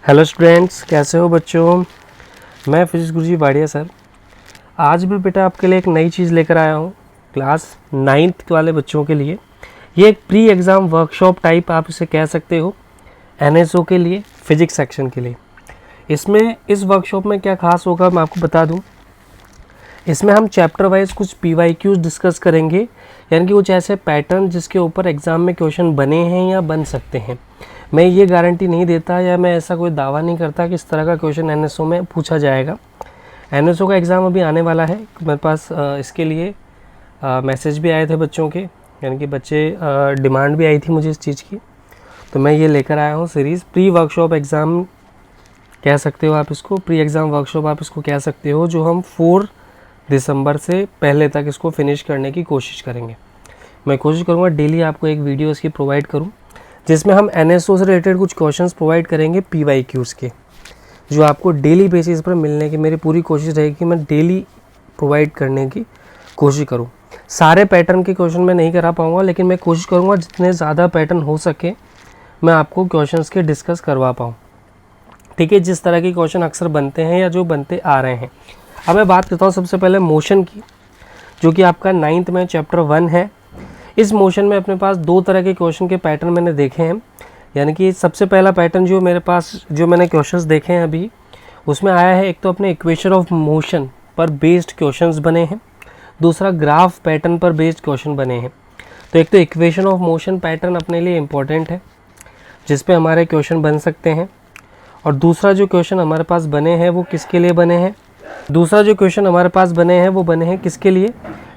Hello students, कैसे हो बच्चों। मैं फिजिक्स गुरुजी वाडिया सर। आज भी बेटा आपके लिए एक नई चीज़ लेकर आया हूँ क्लास 9th वाले बच्चों के लिए। ये एक प्री एग्ज़ाम वर्कशॉप टाइप आप इसे कह सकते हो, एनएसओ के लिए, फिजिक्स सेक्शन के लिए। इसमें इस वर्कशॉप में क्या खास होगा मैं आपको बता दूँ। इसमें हम चैप्टर वाइज कुछ PYQs डिस्कस करेंगे, यानी कि कुछ ऐसे पैटर्न जिसके ऊपर एग्ज़ाम में क्वेश्चन बने हैं या बन सकते हैं। मैं ये गारंटी नहीं देता या मैं ऐसा कोई दावा नहीं करता कि इस तरह का क्वेश्चन एनएसओ में पूछा जाएगा। एनएसओ का एग्ज़ाम अभी आने वाला है, मेरे पास इसके लिए मैसेज भी आए थे बच्चों के, यानी कि बच्चे डिमांड भी आई थी मुझे इस चीज़ की। तो मैं ये लेकर आया हूँ सीरीज़ प्री वर्कशॉप एग्ज़ाम कह सकते हो आप इसको, प्री एग्ज़ाम वर्कशॉप आप इसको कह सकते हो, जो हम 4 दिसंबर से पहले तक इसको फिनिश करने की कोशिश करेंगे। मैं कोशिश करूँगा डेली आपको एक वीडियो इसकी प्रोवाइड करूँ, जिसमें हम एनएसओ से रिलेटेड कुछ क्वेश्चंस प्रोवाइड करेंगे PYQs के, जो आपको डेली बेसिस पर मिलने की मेरी पूरी कोशिश रहेगी कि मैं डेली प्रोवाइड करने की कोशिश करूं। सारे पैटर्न के क्वेश्चन मैं नहीं करा पाऊंगा, लेकिन मैं कोशिश करूंगा जितने ज़्यादा पैटर्न हो सके मैं आपको क्वेश्चंस के डिस्कस करवा पाऊँ। ठीक है, जिस तरह के क्वेश्चन अक्सर बनते हैं या जो बनते आ रहे हैं। अब मैं बात करता हूँ सबसे पहले मोशन की, जो कि आपका 9th में चैप्टर 1 है। इस मोशन में अपने पास 2 तरह के क्वेश्चन के पैटर्न मैंने देखे हैं, यानी कि सबसे पहला पैटर्न जो मेरे पास जो मैंने क्वेश्चंस देखे हैं अभी, उसमें आया है एक तो अपने इक्वेशन ऑफ मोशन पर बेस्ड क्वेश्चंस बने हैं, दूसरा ग्राफ पैटर्न पर बेस्ड क्वेश्चन बने हैं। तो एक तो इक्वेशन ऑफ मोशन पैटर्न अपने लिए इम्पोर्टेंट है, जिस पे हमारे क्वेश्चन बन सकते हैं, और दूसरा जो क्वेश्चन हमारे पास बने हैं वो किसके लिए बने हैं, किसके लिए,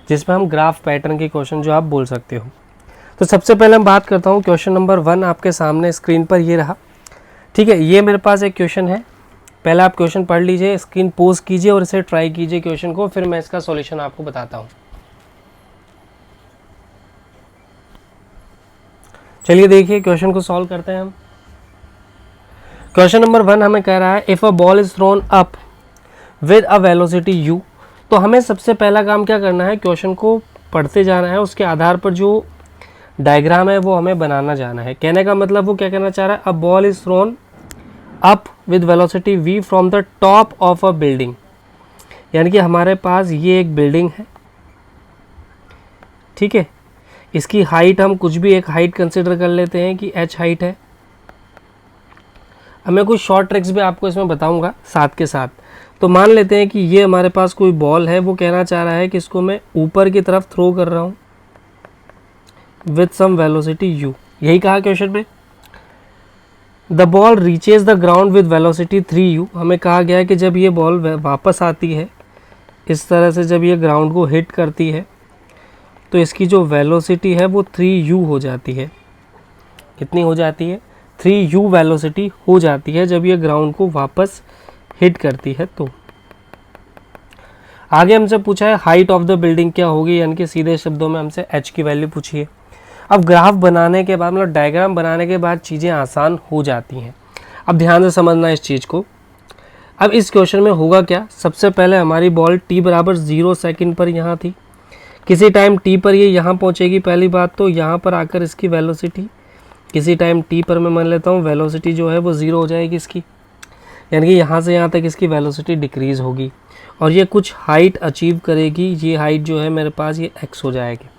जिसमें हम ग्राफ पैटर्न के क्वेश्चन जो आप बोल सकते हो। तो सबसे पहले हम बात करता हूँ क्वेश्चन नंबर 1 आपके सामने स्क्रीन पर ये रहा। ठीक है, ये मेरे पास एक क्वेश्चन है। पहले आप क्वेश्चन पढ़ लीजिए, स्क्रीन पोज कीजिए और इसे ट्राई कीजिए क्वेश्चन को, फिर मैं इसका सॉल्यूशन आपको बताता हूँ। चलिए देखिए क्वेश्चन को सॉल्व करते हैं हम। क्वेश्चन नंबर 1 हमें कह रहा है if a ball is throne up with a velocity u। तो हमें सबसे पहला काम क्या करना है, क्वेश्चन को पढ़ते जाना है, उसके आधार पर जो डायग्राम है वो हमें बनाना जाना है। कहने का मतलब वो क्या कहना चाह रहा है, a ball is throne up with velocity v from the top of a building. यानी कि हमारे पास ये एक बिल्डिंग है, ठीक है, इसकी हाइट हम कुछ भी एक हाइट कंसिडर कर लेते हैं कि h हाइट है। अब मैं कुछ शॉर्ट ट्रिक्स भी आपको इसमें बताऊंगा साथ के साथ। तो मान लेते हैं कि ये हमारे पास कोई बॉल है, वो कहना चाह रहा है कि इसको मैं ऊपर की तरफ थ्रो कर रहा हूँ विथ सम वेलोसिटी u। यही कहा क्वेश्चन में। The ball reaches the ground with velocity 3u। हमें कहा गया है कि जब ये बॉल वापस आती है इस तरह से, जब ये ग्राउंड को हिट करती है तो इसकी जो वेलोसिटी है वो 3u हो जाती है। कितनी हो जाती है, 3u वेलोसिटी हो जाती है जब ये ग्राउंड को वापस हिट करती है। तो आगे हमसे पूछा है हाइट ऑफ द बिल्डिंग क्या होगी, यानी कि सीधे शब्दों में हमसे h की वैल्यू पूछी है। अब ग्राफ बनाने के बाद, मतलब डायग्राम बनाने के बाद चीज़ें आसान हो जाती हैं। अब ध्यान से समझना इस चीज़ को। अब इस क्वेश्चन में होगा क्या, सबसे पहले हमारी बॉल t बराबर 0 सेकंड पर यहाँ थी, किसी टाइम t पर ये यहाँ पहुँचेगी। पहली बात तो यहाँ पर आकर इसकी वेलोसिटी किसी टाइम t पर मैं मान लेता हूँ वेलोसिटी जो है वो 0 हो जाएगी इसकी, यानी कि यहाँ से यहाँ तक इसकी वेलोसिटी डिक्रीज़ होगी और ये कुछ हाइट अचीव करेगी। ये हाइट जो है मेरे पास ये x हो जाएगी,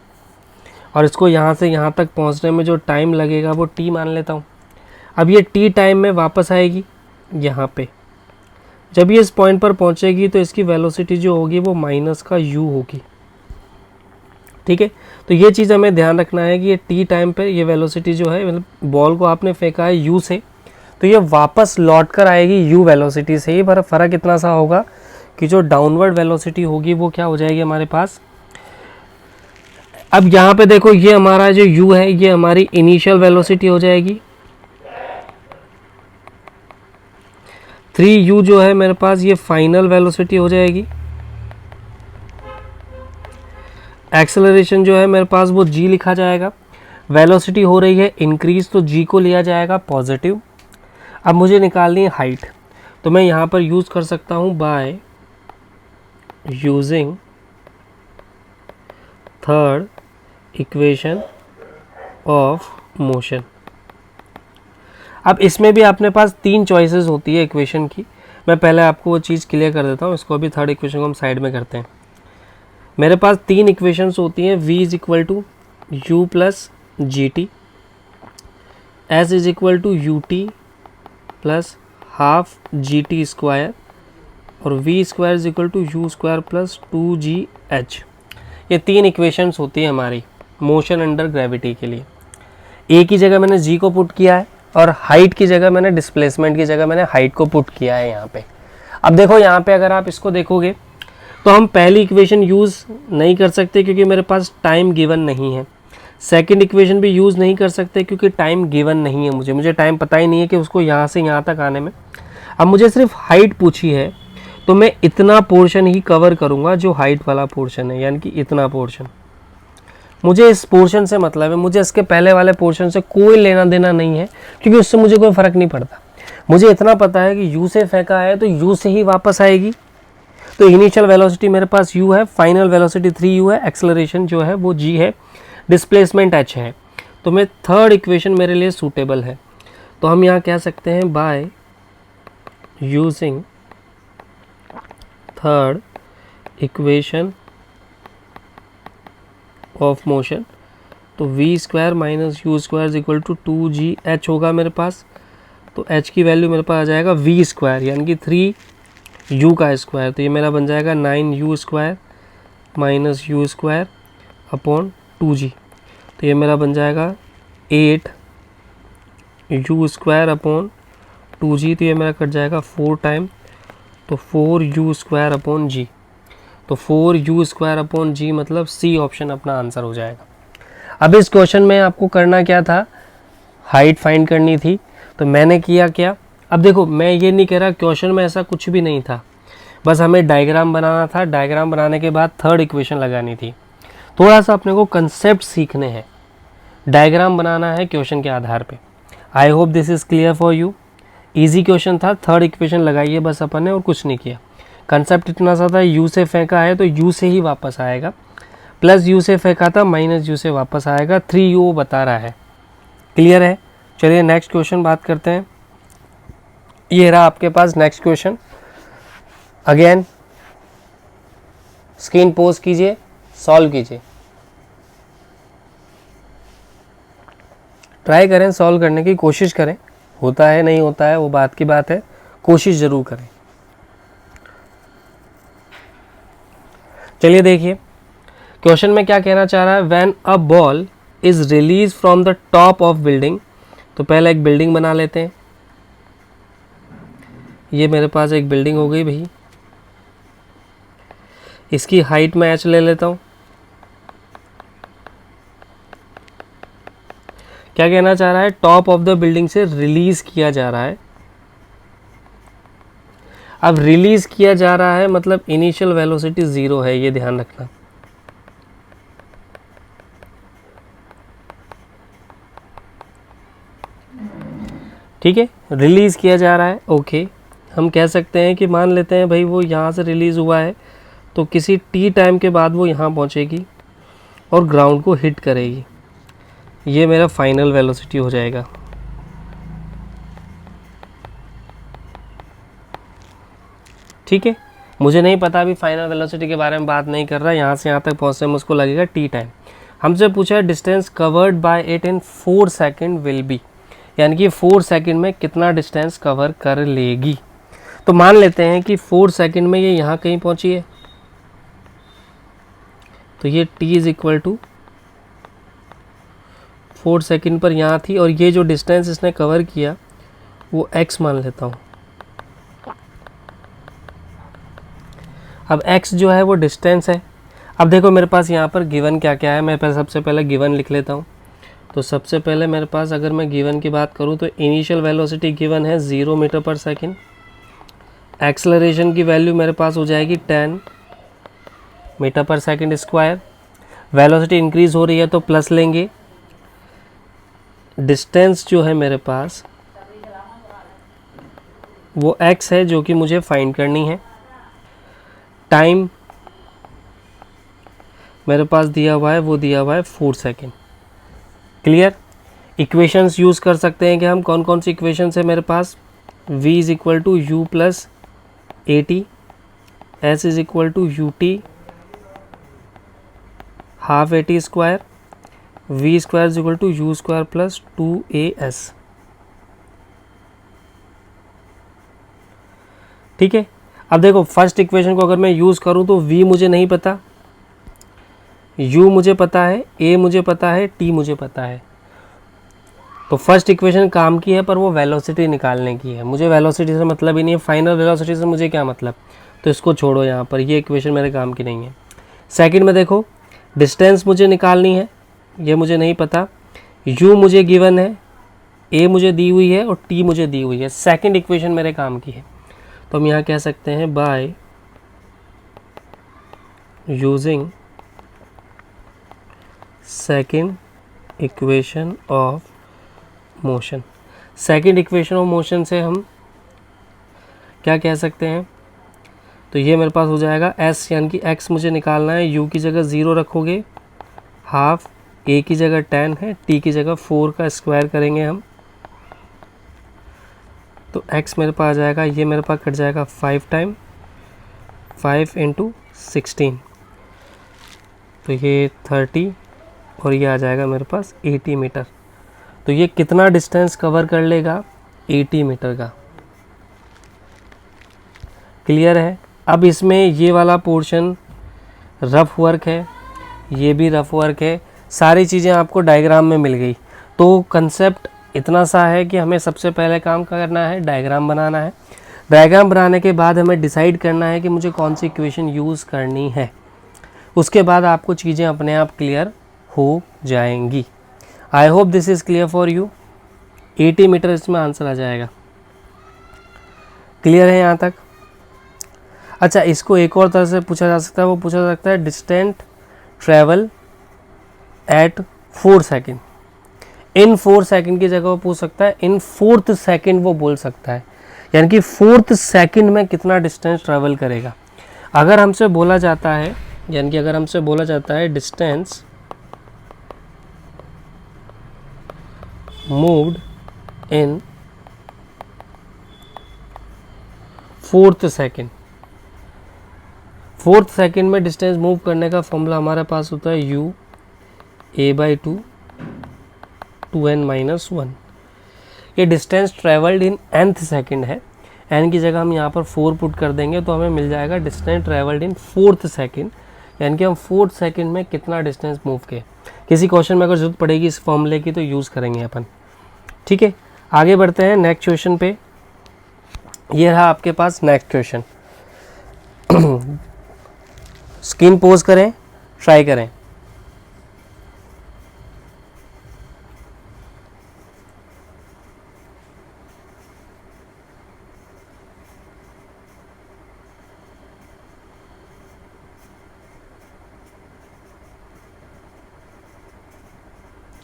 और इसको यहाँ से यहाँ तक पहुँचने में जो टाइम लगेगा वो t मान लेता हूँ। अब ये t टाइम में वापस आएगी यहाँ पे, जब ये इस पॉइंट पर पहुँचेगी तो इसकी वेलोसिटी जो होगी वो माइनस का u होगी। ठीक है, तो ये चीज़ हमें ध्यान रखना है कि ये t टाइम पे ये वेलोसिटी जो है, मतलब बॉल को आपने फेंका है u से, तो ये वापस लौट कर आएगी u वेलोसिटी से ही। पर फ़र्क इतना सा होगा कि जो डाउनवर्ड वेलोसिटी होगी वो क्या हो जाएगी हमारे पास। अब यहाँ पे देखो, ये हमारा जो u है ये हमारी इनिशियल वेलोसिटी हो जाएगी, 3u जो है मेरे पास ये फाइनल वेलोसिटी हो जाएगी। एक्सेलरेशन जो है मेरे पास वो g लिखा जाएगा। वेलोसिटी हो रही है इंक्रीज, तो g को लिया जाएगा पॉजिटिव। अब मुझे निकालनी है हाइट, तो मैं यहाँ पर यूज़ कर सकता हूँ bye using third equation of motion. अब इसमें भी अपने पास 3 चॉइसेस होती है इक्वेशन की। मैं पहले आपको वो चीज़ क्लियर कर देता हूँ, इसको अभी थर्ड इक्वेशन को हम साइड में करते हैं। मेरे पास 3 इक्वेशंस होती हैं, v is equal to you plus G T, S is equal to U T plus half G T square और V square is equal to you square plus 2gh। ये 3 इक्वेशंस होती है हमारी मोशन अंडर ग्रेविटी के लिए। ए की जगह मैंने जी को पुट किया है और हाइट की जगह मैंने डिस्प्लेसमेंट की जगह मैंने हाइट को पुट किया है यहाँ पे। अब देखो यहाँ पे अगर आप इसको देखोगे तो हम पहली इक्वेशन यूज़ नहीं कर सकते क्योंकि मेरे पास टाइम गिवन नहीं है। सेकंड इक्वेशन भी यूज़ नहीं कर सकते क्योंकि टाइम गिवन नहीं है, मुझे टाइम पता ही नहीं है कि उसको यहाँ से यहाँ तक आने में। अब मुझे सिर्फ हाइट पूछी है तो मैं इतना पोर्शन ही कवर करूँगा जो हाइट वाला पोर्शन है, यानी कि इतना पोर्शन। मुझे इस पोर्शन से मतलब है, मुझे इसके पहले वाले पोर्शन से कोई लेना देना नहीं है क्योंकि उससे मुझे कोई फ़र्क नहीं पड़ता। मुझे इतना पता है कि यू से फेंका है तो यू से ही वापस आएगी। तो इनिशियल वेलोसिटी मेरे पास u है, फाइनल वेलोसिटी 3u है, एक्सेलरेशन जो है वो g है, डिस्प्लेसमेंट h है। तो मैं थर्ड इक्वेशन मेरे लिए सूटेबल है। तो हम यहाँ कह सकते हैं by using third equation of motion, तो v square minus u square is equal to 2gh होगा मेरे पास। तो h की वैल्यू मेरे पास आ जाएगा v स्क्वायर यानी कि 3u का स्क्वायर, तो ये मेरा बन जाएगा 9u square minus u square upon 2g। तो ये मेरा बन जाएगा 8u स्क्वायर अपॉन 2g, तो ये मेरा कट जाएगा 4 टाइम, तो 4u स्क्वायर अपॉन g। तो 4u स्क्वायर अपॉन g मतलब सी ऑप्शन अपना आंसर हो जाएगा। अब इस क्वेश्चन में आपको करना क्या था, हाइट फाइंड करनी थी। तो मैंने किया क्या, अब देखो मैं ये नहीं कह रहा क्वेश्चन में ऐसा कुछ भी नहीं था, बस हमें डायग्राम बनाना था। डायग्राम बनाने के बाद थर्ड इक्वेशन लगानी थी। थोड़ा सा अपने को कंसेप्ट सीखने हैं, डायग्राम बनाना है क्वेश्चन के आधार पे। आई hope this is clear for you. Easy question था, थर्ड इक्वेशन लगाइए बस अपन ने और कुछ नहीं किया। कंसेप्ट इतना सा था, यू से फेंका है तो यू से ही वापस आएगा, प्लस यू से फेंका था माइनस यू से वापस आएगा, 3u बता रहा है। क्लियर है। चलिए नेक्स्ट क्वेश्चन बात करते हैं। ये रहा आपके पास next question. Again screen pause कीजिए, सॉल्व कीजिए, ट्राई करें सॉल्व करने की कोशिश करें। होता है नहीं होता है वो बात की बात है, कोशिश ज़रूर करें। चलिए देखिए क्वेश्चन में क्या कहना चाह रहा है, when a ball is release from the top of building. तो पहले एक बिल्डिंग बना लेते हैं। ये मेरे पास एक बिल्डिंग हो गई भाई, इसकी हाइट मैं h ले लेता हूँ। क्या कहना चाह रहा है, टॉप ऑफ द बिल्डिंग से रिलीज किया जा रहा है। अब रिलीज किया जा रहा है मतलब इनिशियल वेलोसिटी 0 है, ये ध्यान रखना। ठीक है, रिलीज किया जा रहा है। ओके, हम कह सकते हैं कि मान लेते हैं भाई वो यहाँ से रिलीज हुआ है तो किसी t टाइम के बाद वो यहाँ पहुँचेगी और ग्राउंड को हिट करेगी। ये मेरा फाइनल वेलोसिटी हो जाएगा। ठीक है, मुझे नहीं पता, अभी फाइनल वेलोसिटी के बारे में बात नहीं कर रहा। यहाँ से यहाँ तक पहुँचने में उसको लगेगा t टाइम। हमसे पूछा है distance covered bye it in 4 second will be, यानी कि 4 सेकेंड में कितना डिस्टेंस कवर कर लेगी। तो मान लेते हैं कि 4 सेकेंड में ये यहाँ कहीं पहुँची है, तो ये t is equal to 4 second पर यहाँ थी और ये जो डिस्टेंस इसने कवर किया वो x मान लेता हूँ। अब x जो है वो डिस्टेंस है। अब देखो मेरे पास यहाँ पर गिवन क्या क्या है, मैं सबसे पहले गिवन लिख लेता हूँ। तो सबसे पहले मेरे पास अगर मैं गिवन की बात करूँ तो इनिशियल वेलोसिटी गिवन है 0 मीटर पर सेकेंड। एक्सेलरेशन की वैल्यू मेरे पास हो जाएगी 10 metre per second square. Velocity increase हो रही है तो प्लस लेंगे। डिस्टेंस जो है मेरे पास वो x है जो कि मुझे फाइंड करनी है। टाइम मेरे पास दिया हुआ है, वो दिया हुआ है 4 सेकेंड। क्लियर। इक्वेशंस यूज़ कर सकते हैं कि हम कौन कौन सी इक्वेशंस है मेरे पास, v is equal to you plus a t, s is equal to you t half a t square, v square is equal to you square plus 2as। ठीक है, अब देखो फर्स्ट इक्वेशन को अगर मैं यूज़ करूं तो v मुझे नहीं पता, u मुझे पता है, a मुझे पता है, t मुझे पता है। तो फर्स्ट इक्वेशन काम की है पर वो वेलोसिटी निकालने की है, मुझे वेलोसिटी से मतलब ही नहीं है, फाइनल वेलोसिटी से मुझे क्या मतलब, तो इसको छोड़ो यहाँ पर, ये इक्वेशन मेरे काम की नहीं है। सेकंड में देखो डिस्टेंस मुझे निकालनी है, ये मुझे नहीं पता, u मुझे गिवन है, a मुझे दी हुई है और t मुझे दी हुई है, सेकंड इक्वेशन मेरे काम की है। तो हम यहाँ कह सकते हैं by using second equation of motion, second equation of motion से हम क्या कह सकते हैं, तो ये मेरे पास हो जाएगा s यानी कि x मुझे निकालना है, u की जगह 0 रखोगे, हाफ a की जगह 10 है, t की जगह 4 का स्क्वायर करेंगे हम, तो x मेरे पास आ जाएगा, ये मेरे पास कट जाएगा 5 टाइम 5 इंटू 16, तो ये 30 और ये आ जाएगा मेरे पास 80 मीटर। तो ये कितना डिस्टेंस कवर कर लेगा, 80 मीटर का। क्लियर है। अब इसमें ये वाला पोर्शन रफ वर्क है, ये भी रफ वर्क है, सारी चीज़ें आपको डायग्राम में मिल गई। तो कंसेप्ट इतना सा है कि हमें सबसे पहले काम क्या करना है, डायग्राम बनाना है। डायग्राम बनाने के बाद हमें डिसाइड करना है कि मुझे कौन सी इक्वेशन यूज़ करनी है, उसके बाद आपको चीज़ें अपने आप क्लियर हो जाएंगी। I hope this is clear for you. 80 meter इसमें आंसर आ जाएगा। क्लियर है यहाँ तक? अच्छा, इसको एक और तरह से पूछा जा सकता है, वो पूछा जा सकता है distant travel at 4 second. In 4 second की जगह वो पूछ सकता है इन 4th सेकेंड, वो बोल सकता है यानी कि 4th सेकेंड में कितना डिस्टेंस ट्रैवल करेगा। अगर हमसे बोला जाता है, यानी कि अगर हमसे बोला जाता है distance moved in 4th second, 4th second में डिस्टेंस मूव करने का फॉर्मूला हमारे पास होता है u a/2 2n-1। ये distance travelled in nth second है, n की जगह हम यहाँ पर 4 पुट कर देंगे तो हमें मिल जाएगा distance travelled in 4th second, यानी कि हम 4th सेकेंड में कितना डिस्टेंस मूव किए। किसी क्वेश्चन में अगर जरूरत पड़ेगी इस फॉर्मूले की तो यूज़ करेंगे अपन। ठीक है, आगे बढ़ते हैं नेक्स्ट क्वेश्चन पे। ये रहा आपके पास नेक्स्ट क्वेश्चन। स्क्रीन पोज करें, ट्राई करें।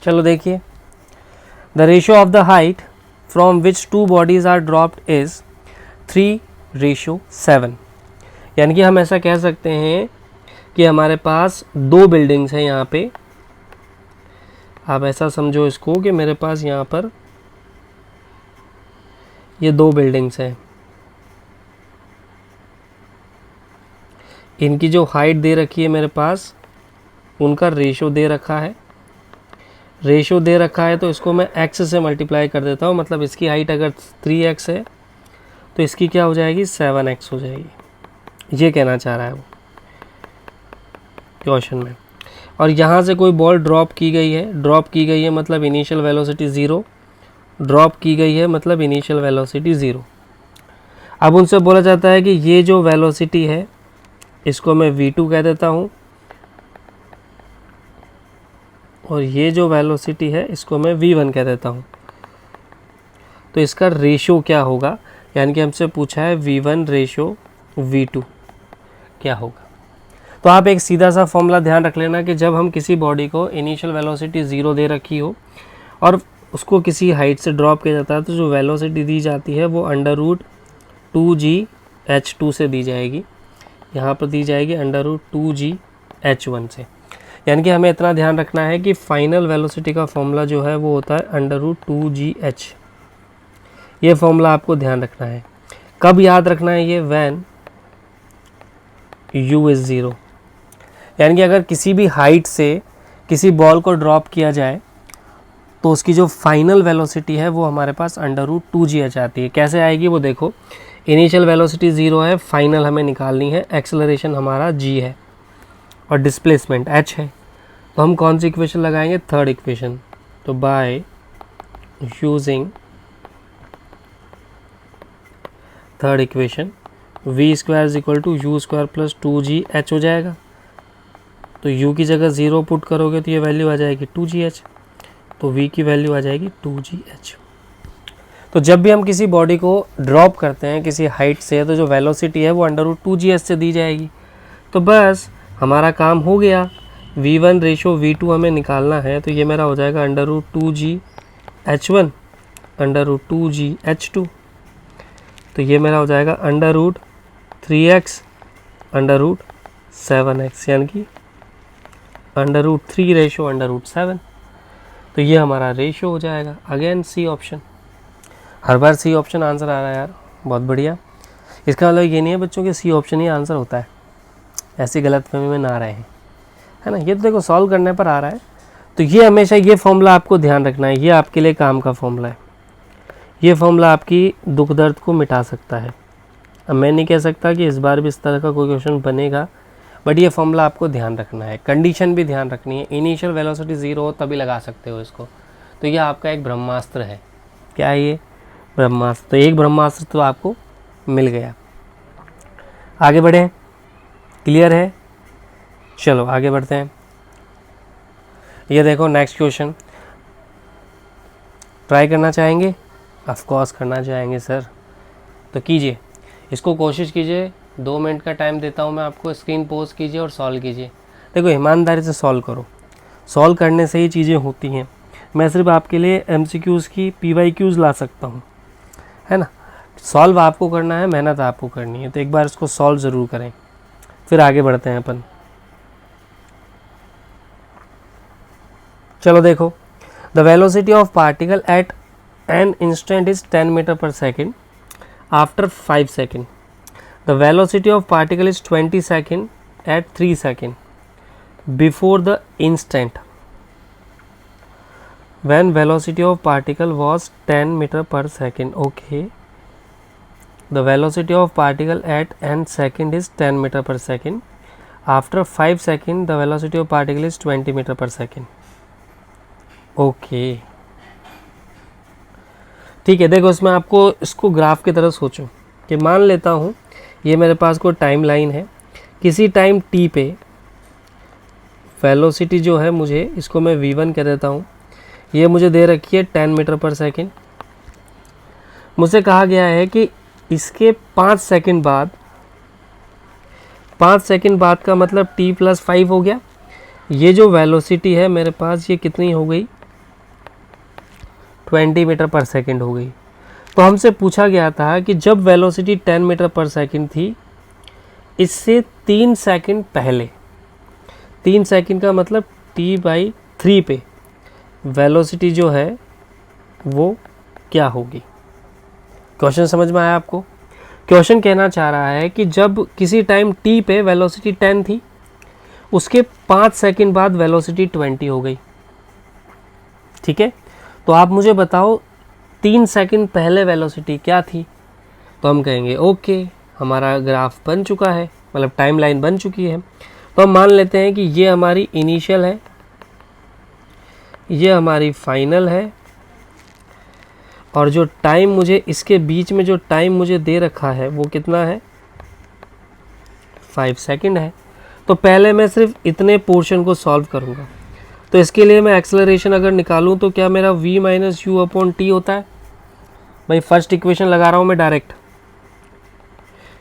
चलो देखिए, the ratio of the height from which 2 bodies are dropped is 3:7। यानी कि हम ऐसा कह सकते हैं कि हमारे पास 2 बिल्डिंग्स हैं यहाँ पे। आप ऐसा समझो इसको कि मेरे पास यहाँ पर ये 2 बिल्डिंग्स हैं, इनकी जो हाइट दे रखी है मेरे पास, उनका रेशियो दे रखा है। रेशियो दे रखा है तो इसको मैं x से मल्टीप्लाई कर देता हूँ, मतलब इसकी हाइट अगर 3x है तो इसकी क्या हो जाएगी, 7x हो जाएगी। ये कहना चाह रहा है वो क्वेश्चन में। और यहाँ से कोई बॉल ड्रॉप की गई है, ड्रॉप की गई है मतलब इनिशियल वेलोसिटी 0, ड्रॉप की गई है मतलब इनिशियल वेलोसिटी 0। अब उनसे बोला जाता है कि ये जो वेलोसिटी है इसको मैं v2 कह देता हूँ, और ये जो वेलोसिटी है इसको मैं v1 कह देता हूँ। तो इसका रेशियो क्या होगा, यानी कि हमसे पूछा है v1 रेशियो v2 क्या होगा। तो आप एक सीधा सा फॉर्मूला ध्यान रख लेना कि जब हम किसी बॉडी को इनिशियल वेलोसिटी 0 दे रखी हो और उसको किसी हाइट से ड्रॉप किया जाता है तो जो वेलोसिटी दी जाती है वो √2gh2 से दी जाएगी। यहाँ पर दी जाएगी √2gh1 से। यानी कि हमें इतना ध्यान रखना है कि फाइनल वेलोसिटी का फॉर्मूला जो है वो होता है √2gh। ये फॉर्मूला आपको ध्यान रखना है। कब याद रखना है ये? When u is 0। यानी कि अगर किसी भी हाइट से किसी बॉल को ड्रॉप किया जाए तो उसकी जो फाइनल वेलोसिटी है वो हमारे पास √2gh आती है। कैसे आएगी वो देखो, इनिशियल वेलोसिटी 0 है, फाइनल हमें निकालनी है, एक्सेलरेशन हमारा g है और डिस्प्लेसमेंट h है। तो हम कौन सी इक्वेशन लगाएंगे? Third equation. तो by using third equation v² = u² + 2gh हो जाएगा। तो u की जगह 0 पुट करोगे तो ये वैल्यू आ जाएगी 2gh, तो v की वैल्यू आ जाएगी 2gh। तो जब भी हम किसी बॉडी को ड्रॉप करते हैं किसी हाइट से, तो जो वेलोसिटी है वो √2gh से दी जाएगी। तो बस हमारा काम हो गया। v1 रेशो v2 हमें निकालना है, तो ये मेरा हो जाएगा √2gh1 √2gh2। तो ये मेरा हो जाएगा √3x √7x, यानी कि √3 रेशो √7। तो ये हमारा रेशो हो जाएगा। अगेन सी ऑप्शन, हर बार सी ऑप्शन आंसर आ रहा है यार, बहुत बढ़िया। इसका मतलब ये नहीं है बच्चों के सी ऑप्शन ही आंसर होता है, ऐसी गलतफहमी में ना रहे हैं, है ना। ये तो देखो सॉल्व करने पर आ रहा है। तो ये हमेशा ये फॉर्मूला आपको ध्यान रखना है, ये आपके लिए काम का फॉर्मूला है। ये फॉर्मूला आपकी दुख दर्द को मिटा सकता है। अब मैं नहीं कह सकता कि इस बार भी इस तरह का कोई क्वेश्चन बनेगा, बट ये फॉर्मूला आपको ध्यान रखना है। कंडीशन भी ध्यान रखनी है, इनिशियल वेलोसिटी 0 हो तभी लगा सकते हो इसको। तो ये आपका एक ब्रह्मास्त्र है। क्या है ये? ब्रह्मास्त्र। तो एक ब्रह्मास्त्र तो आपको मिल गया। आगे बढ़ें, क्लियर है? चलो आगे बढ़ते हैं। ये देखो नेक्स्ट क्वेश्चन, ट्राई करना चाहेंगे? ऑफ कोर्स करना चाहेंगे सर। तो कीजिए, इसको कोशिश कीजिए। 2 मिनट का टाइम देता हूँ मैं आपको, स्क्रीन पोज कीजिए और सॉल्व कीजिए। देखो ईमानदारी से सॉल्व करो, सॉल्व करने से ही चीज़ें होती हैं। मैं सिर्फ आपके लिए MCQs की PYQs ला सकता हूँ, है ना। सॉल्व आपको करना है, मेहनत आपको करनी है। तो एक बार इसको सॉल्व ज़रूर करें, फिर आगे बढ़ते हैं अपन। चलो देखो, the velocity of particle at an instant is 10 metre per second after 5 second. The velocity of particle is 20 second at 3 second before the instant when velocity of particle was 10 meter per second. Okay, the velocity of particle at n second is 10 meter per second. After 5 second the velocity of particle is 20 meter per second. Okay, ठीक है। देखो इसमें आपको इसको graph की तरह सोचो कि मान लेता हूँ ये मेरे पास कोई टाइम लाइन है, किसी टाइम t पे वेलोसिटी जो है मुझे, इसको मैं v1 कह देता हूँ, ये मुझे दे रखी है 10 मीटर पर सेकेंड। मुझसे कहा गया है कि इसके 5 सेकेंड बाद, 5 सेकेंड बाद का मतलब t + 5 हो गया। ये जो वेलोसिटी है मेरे पास ये कितनी हो गई? 20 मीटर पर सेकेंड हो गई। तो हमसे पूछा गया था कि जब वेलोसिटी 10 मीटर पर सेकेंड थी, इससे 3 सेकेंड पहले, 3 सेकेंड का मतलब t/3 पे वेलोसिटी जो है वो क्या होगी। क्वेश्चन समझ में आया आपको? क्वेश्चन कहना चाह रहा है कि जब किसी टाइम t पे वेलोसिटी 10 थी, उसके 5 सेकंड बाद वेलोसिटी 20 हो गई। ठीक है, तो आप मुझे बताओ 3 सेकंड पहले वेलोसिटी क्या थी। तो हम कहेंगे ओके, हमारा ग्राफ बन चुका है, मतलब टाइम लाइन बन चुकी है। तो हम मान लेते हैं कि ये हमारी इनिशियल है, ये हमारी फाइनल है, और जो टाइम मुझे इसके बीच में जो टाइम मुझे दे रखा है वो कितना है? 5 सेकंड है। तो पहले मैं सिर्फ इतने पोर्शन को सॉल्व करूँगा। तो इसके लिए मैं एक्सेलरेशन अगर निकालूँ तो क्या मेरा v - u/t होता है? भाई फर्स्ट इक्वेशन लगा रहा हूँ मैं डायरेक्ट,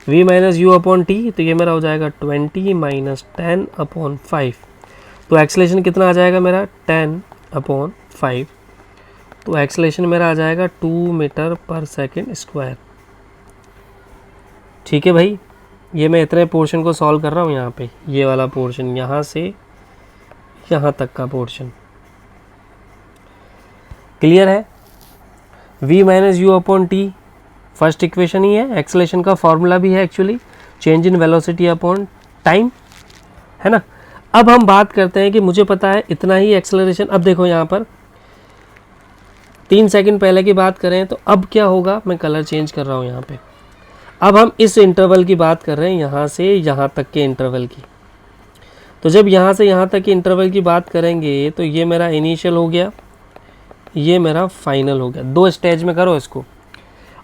v - u/t, तो ये मेरा हो जाएगा 20 - 10/5। तो एक्सेलरेशन कितना आ जाएगा मेरा? 10/5। तो एक्सेलरेशन मेरा आ जाएगा 2 मीटर पर सेकेंड स्क्वायर। ठीक है भाई, ये मैं इतने पोर्शन को सॉल्व कर रहा हूँ यहाँ पे, ये वाला पोर्शन यहाँ से यहाँ तक का पोर्शन। क्लियर है? v minus U upon T first equation ही है, एक्सेलरेशन का फॉर्मूला भी है actually, change in velocity upon time, है ना। अब हम बात करते हैं कि मुझे पता है इतना ही एक्सेलरेशन। अब देखो यहाँ पर 3 सेकंड पहले की बात करें तो अब क्या होगा, मैं कलर चेंज कर रहा हूँ यहाँ पे। अब हम इस इंटरवल की बात कर रहे हैं, यहाँ से यहाँ तक के इंटरवल की। तो जब यहाँ से यहाँ तक के इंटरवल की बात करेंगे तो ये मेरा इनिशियल हो गया, ये मेरा फाइनल हो गया। 2 स्टेज में करो इसको।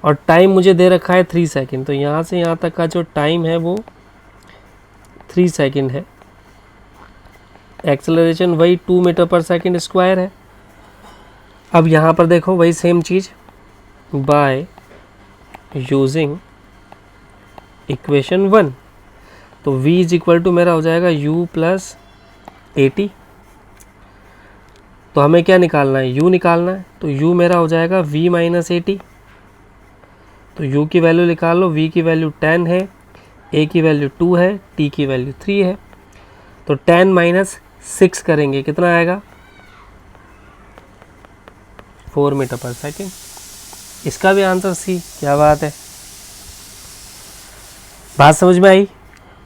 और टाइम मुझे दे रखा है 3 सेकंड, तो यहाँ से यहाँ तक का जो टाइम है वो 3 सेकंड है। एक्सेलरेशन वही 2 मीटर पर सेकंड स्क्वायर है। अब यहाँ पर देखो वही same cheese, by using equation 1, तो v इज इक्वल टू मेरा हो जाएगा u प्लस 80। तो हमें क्या निकालना है, u निकालना है। तो u मेरा हो जाएगा v माइनस 80। तो u की वैल्यू निकाल लो, v की वैल्यू 10 है, a की वैल्यू 2 है, t की वैल्यू 3 है। तो 10 माइनस 6 करेंगे, कितना आएगा, 4 मीटर पर सेकेंड। इसका भी आंसर सी। क्या बात है, बात समझ में आई।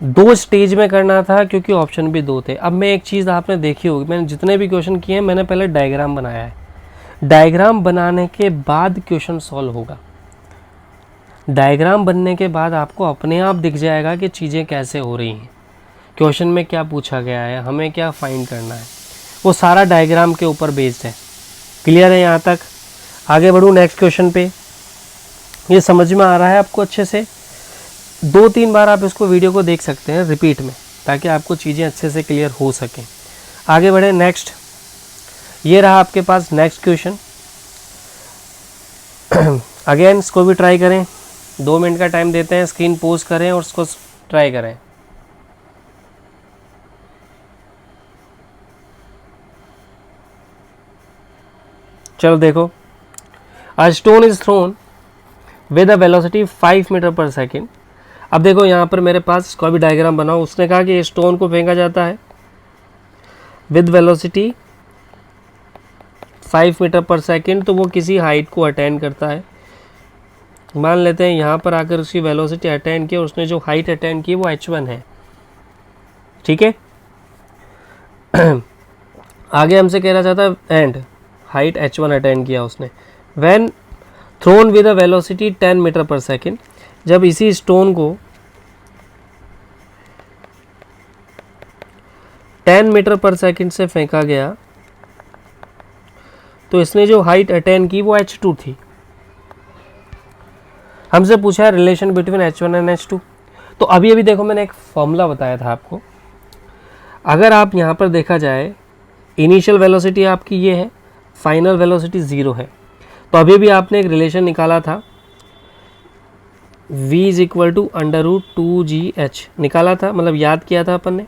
2 स्टेज में करना था क्योंकि ऑप्शन भी 2 थे। अब मैं एक चीज़ आपने देखी होगी, मैंने जितने भी क्वेश्चन किए हैं मैंने पहले डायग्राम बनाया है। डायग्राम बनाने के बाद क्वेश्चन सॉल्व होगा। डायग्राम बनने के बाद आपको अपने आप दिख जाएगा कि चीज़ें कैसे हो रही हैं, क्वेश्चन में क्या पूछा गया है, हमें क्या फाइंड करना है, वो सारा डायग्राम के ऊपर बेस्ड है। क्लियर है यहाँ तक? आगे बढ़ूँ नेक्स्ट क्वेश्चन पे। ये समझ में आ रहा है आपको अच्छे से? 2-3 बार आप इसको वीडियो को देख सकते हैं रिपीट में, ताकि आपको चीज़ें अच्छे से क्लियर हो सकें। आगे बढ़े नेक्स्ट। ये रहा आपके पास नेक्स्ट क्वेश्चन। अगेन इसको भी ट्राई करें, 2 मिनट का टाइम देते हैं, स्क्रीन पोज करें और इसको ट्राई करें। चलो देखो, a stone is thrown with a velocity 5 meter per second. अब देखो यहाँ पर मेरे पास इसका भी डायग्राम बनाओ। उसने कहा कि स्टोन को फेंका जाता है with velocity 5 meter per second, तो वो किसी हाइट को अटेंड करता है। मान लेते हैं यहाँ पर आकर उसकी वेलोसिटी अटेंड की, उसने जो हाइट अटेंड की वो h1 है, ठीक है। आगे हमसे कह रहा चाहता एंड हाइट h1 अटेंड किया उसने। When thrown with a velocity 10 metre per second, जब इसी स्टोन को 10 मीटर पर सेकेंड से फेंका गया, तो इसने जो हाइट अटेंड की वो h2 थी। हमसे पूछा है relation between h1 and h2। तो अभी अभी देखो मैंने एक फॉर्मूला बताया था आपको। अगर आप यहाँ पर देखा जाए, इनिशियल वेलोसिटी आपकी ये है, फाइनल वेलोसिटी 0 है, तो अभी भी आपने एक रिलेशन निकाला था, v is equal to √2gh निकाला था, मतलब याद किया था अपन ने।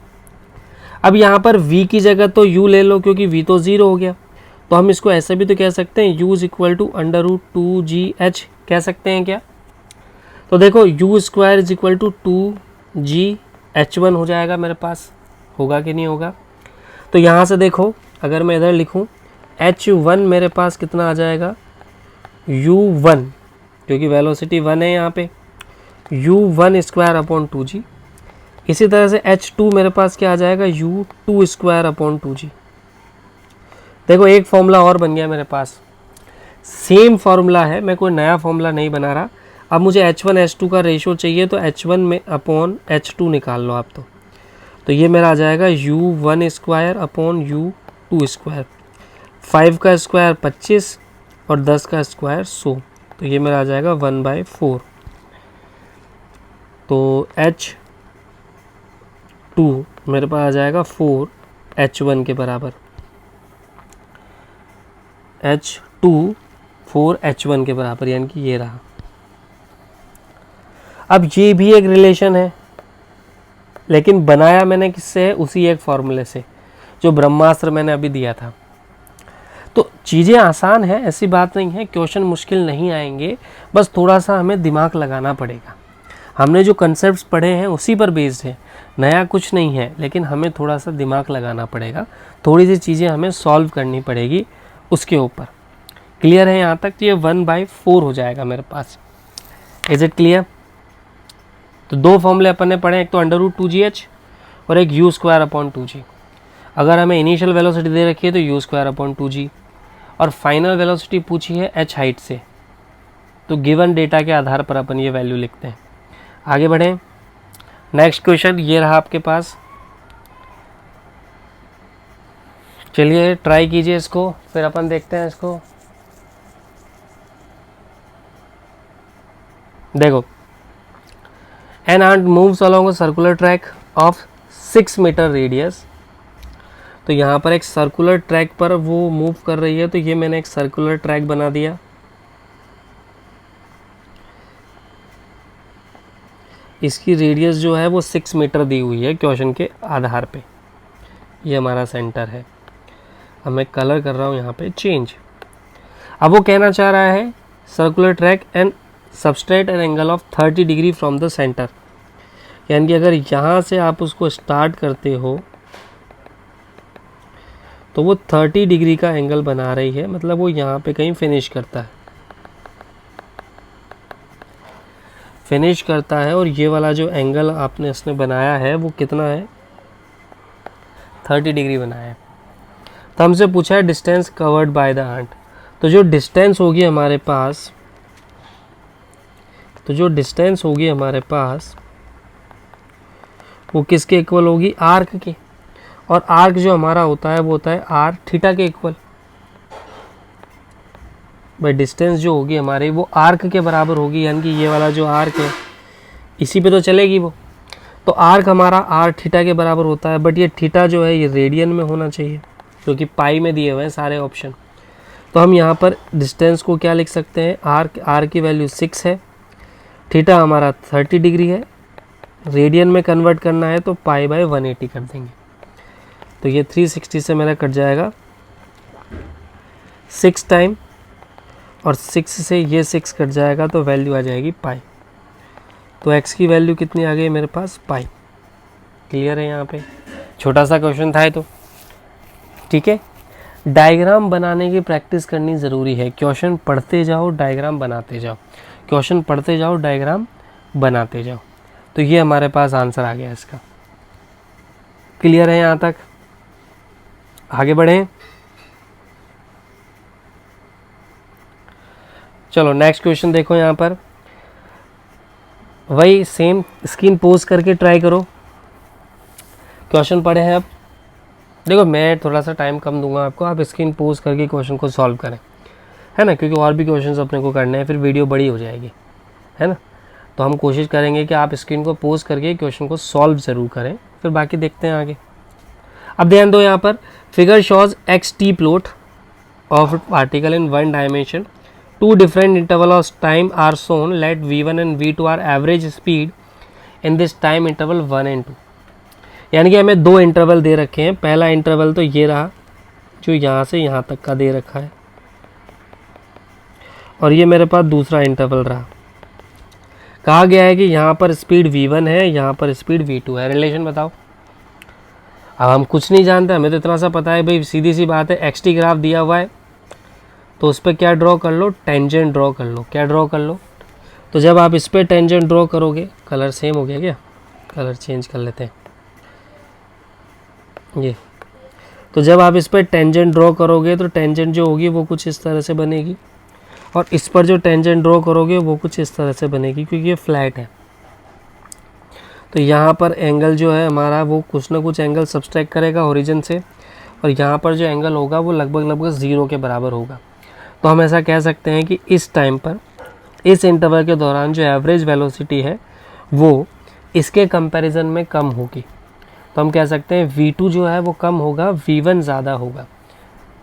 अब यहाँ पर v की जगह तो u ले लो, क्योंकि v तो 0 हो गया, तो हम इसको ऐसे भी तो कह सकते हैं, u is equal to √2gh कह सकते हैं क्या। तो देखो u square is equal to 2gh1 हो जाएगा मेरे पास, होगा कि नहीं होगा। तो यहाँ से देखो अगर मैं इधर लिखूँ h1 मेरे पास कितना आ जाएगा, u1, क्योंकि वेलोसिटी 1 है यहाँ पे, u1 स्क्वायर अपॉन 2g। इसी तरह से h2 मेरे पास क्या आ जाएगा, u2 स्क्वायर अपॉन 2g। देखो एक फॉर्मूला और बन गया मेरे पास, सेम फॉर्मूला है, मैं कोई नया फॉर्मूला नहीं बना रहा। अब मुझे h1 h2 का रेशियो चाहिए, तो h1 में अपॉन h2 निकाल लो आप। तो ये मेरा आ जाएगा u1 square upon u2 square. 5 का स्क्वायर 25 और 10 का स्क्वायर 100, तो ये मेरा आ जाएगा 1/4। तो h2 मेरे पास आ जाएगा 4 h1 के बराबर, h2 4 h1 के बराबर, यानी कि ये रहा। अब ये भी एक रिलेशन है, लेकिन बनाया मैंने किससे है, उसी एक फॉर्मूले से जो ब्रह्मास्त्र मैंने अभी दिया था। तो चीज़ें आसान है, ऐसी बात नहीं है, क्वेश्चन मुश्किल नहीं आएंगे, बस थोड़ा सा हमें दिमाग लगाना पड़ेगा। हमने जो कंसेप्ट्स पढ़े हैं उसी पर बेस्ड है, नया कुछ नहीं है, लेकिन हमें थोड़ा सा दिमाग लगाना पड़ेगा, थोड़ी सी चीज़ें हमें सॉल्व करनी पड़ेगी उसके ऊपर। क्लियर है यहाँ तक? तो ये 1/4 हो जाएगा मेरे पास। Is it clear? तो दो फॉर्मूले अपन ने पढ़े, एक तो √2gh और एक u²/2g। अगर हमें इनिशियल वेलोसिटी दे रखी है तो u²/2g, और फाइनल वेलोसिटी पूछी है h हाइट से, तो गिवन डेटा के आधार पर अपन ये वैल्यू लिखते हैं। आगे बढ़ें, नेक्स्ट क्वेश्चन ये रहा आपके पास। चलिए ट्राई कीजिए इसको, फिर अपन देखते हैं इसको। देखो, an ant moves along a circular track of 6 meter radius. तो यहाँ पर एक सर्कुलर ट्रैक पर वो मूव कर रही है, तो ये मैंने एक सर्कुलर ट्रैक बना दिया। इसकी रेडियस जो है वो 6 मीटर दी हुई है क्वेश्चन के आधार पे। ये हमारा सेंटर है। अब मैं कलर कर रहा हूँ यहाँ पे चेंज। अब वो कहना चाह रहा है circular track and substrate an angle of 30 degree from the centre, यानी कि अगर यहाँ से आप उसको स्टार्ट करते हो तो वो 30 डिग्री का एंगल बना रही है, मतलब वो यहाँ पे कहीं फिनिश करता है। और ये वाला जो एंगल आपने इसने बनाया है वो कितना है? 30 डिग्री बनाया है। तो हमसे पूछा है distance covered by the ant. तो जो डिस्टेंस होगी हमारे पास वो किसके इक्वल होगी? आर्क के। और आर्क जो हमारा होता है वो होता है आर थीटा के इक्वल। भाई डिस्टेंस जो होगी हमारी वो आर्क के बराबर होगी, यानी कि ये वाला जो आर्क है इसी पे तो चलेगी वो। तो आर्क हमारा आर थीटा के बराबर होता है, बट ये थीटा जो है ये रेडियन में होना चाहिए, क्योंकि पाई में दिए हुए हैं सारे ऑप्शन। तो हम यहाँ पर डिस्टेंस को क्या लिख सकते हैं? आर की वैल्यू 6 है, थीटा हमारा 30 डिग्री है, रेडियन में कन्वर्ट करना है तो π/180 कर देंगे। तो ये 360 से मेरा कट जाएगा 6 टाइम, और 6 से ये 6 कट जाएगा तो वैल्यू आ जाएगी पाई। तो x की वैल्यू कितनी आ गई मेरे पास? पाई। क्लियर है? यहाँ पे छोटा सा क्वेश्चन था तो ठीक है। डायग्राम बनाने की प्रैक्टिस करनी ज़रूरी है। क्वेश्चन पढ़ते जाओ, डायग्राम बनाते जाओ, क्वेश्चन पढ़ते जाओ, डायग्राम बनाते जाओ। तो ये हमारे पास आंसर आ गया इसका। क्लियर है यहाँ तक? आगे बढ़ें। चलो नेक्स्ट क्वेश्चन देखो। यहाँ पर वही सेम स्क्रीन पोज करके ट्राई करो। क्वेश्चन पढ़े हैं अब। देखो मैं थोड़ा सा टाइम कम दूंगा आपको, आप स्क्रीन पोज करके क्वेश्चन को सॉल्व करें, है ना, क्योंकि और भी क्वेश्चंस अपने को करने हैं, फिर वीडियो बड़ी हो जाएगी, है ना। तो हम कोशिश करेंगे कि आप स्क्रीन को पोज करके क्वेश्चन को सॉल्व ज़रूर करें, फिर बाकी देखते हैं आगे। अब ध्यान दो, यहाँ पर figure shows xt plot of particle in 1 dimension, 2 different interval of time are shown. Let v1 and v2 are average speed in this time interval 1 and 2। यानी कि हमें 2 इंटरवल दे रखे हैं। पहला इंटरवल तो ये रहा जो यहाँ से यहाँ तक का दे रखा है, और ये मेरे पास दूसरा इंटरवल रहा। कहा गया है कि यहाँ पर स्पीड v1 है, यहाँ पर स्पीड v2 है। रिलेशन बताओ। अब हम कुछ नहीं जानते, हमें तो इतना सा पता है भाई, सीधी सी बात है, xt ग्राफ दिया हुआ है तो उस पर क्या ड्रॉ कर लो? टेंजेंट ड्रॉ कर लो। क्या ड्रॉ कर लो? तो जब आप इस पर टेंजेंट ड्रॉ करोगे, कलर सेम हो गया क्या? कलर चेंज कर लेते हैं ये। तो जब आप इस पर टेंजेंट ड्रॉ करोगे तो टेंजेंट जो होगी वो कुछ इस तरह से बनेगी, और इस पर जो टेंजेंट ड्रॉ करोगे वो कुछ इस तरह से बनेगी, क्योंकि ये फ्लैट है। तो यहाँ पर एंगल जो है हमारा वो कुछ ना कुछ एंगल सब्सट्रैक्ट करेगा ओरिजिन से, और यहाँ पर जो एंगल होगा वो लगभग 0 के बराबर होगा। तो हम ऐसा कह सकते हैं कि इस टाइम पर, इस इंटरवल के दौरान जो एवरेज वेलोसिटी है वो इसके कंपैरिजन में कम होगी। तो हम कह सकते हैं v2 जो है वो कम होगा, v1 ज़्यादा होगा,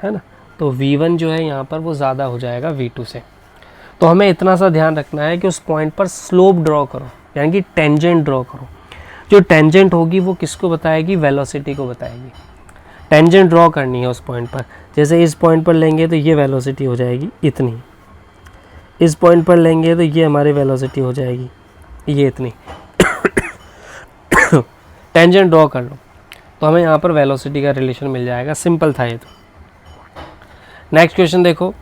है ना। तो v1 जो है यहाँ पर वो ज़्यादा हो जाएगा v2 से। तो हमें इतना सा ध्यान रखना है कि उस पॉइंट पर स्लोप ड्रॉ करो, यानी कि टेंजेंट ड्रॉ करो। जो टेंजेंट होगी वो किसको बताएगी? वेलोसिटी को बताएगी। टेंजेंट ड्रॉ करनी है उस पॉइंट पर। जैसे इस पॉइंट पर लेंगे तो ये वेलोसिटी हो जाएगी इतनी, इस पॉइंट पर लेंगे तो ये हमारी वेलोसिटी हो जाएगी ये इतनी टेंजेंट ड्रॉ कर लो तो हमें यहाँ पर वेलोसिटी का रिलेशन मिल जाएगा। सिंपल था ये तो। नेक्स्ट क्वेश्चन देखो।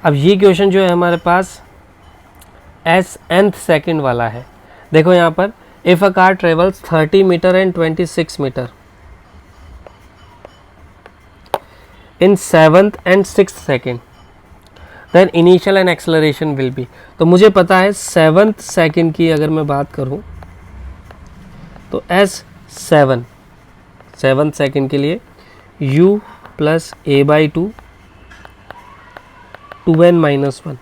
अब ये क्वेश्चन जो है हमारे पास nth सेकेंड वाला है। देखो यहाँ पर if a car travels 30 meter and 26 meter in 7th and 6th second then initial and acceleration will be. तो मुझे पता है 7th सेकेंड की अगर मैं बात करूं तो S7 7th सेकेंड के लिए U प्लस a/2 2n-1।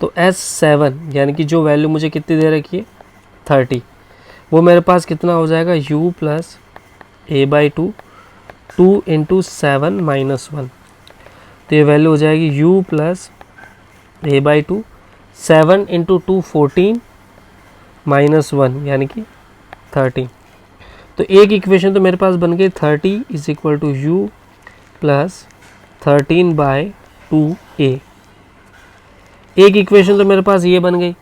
तो S7 यानी कि जो वैल्यू मुझे कितनी दे रखी है 30, वो मेरे पास कितना हो जाएगा U प्लस a/2 2 × 7-1। तो ये वैल्यू हो जाएगी U प्लस a/2 7 × 2 14 -1 यानी कि 30। तो एक इक्वेशन तो मेरे पास बन गई 30 = U प्लस 13/2a। एक इक्वेशन तो मेरे पास ये बन गई।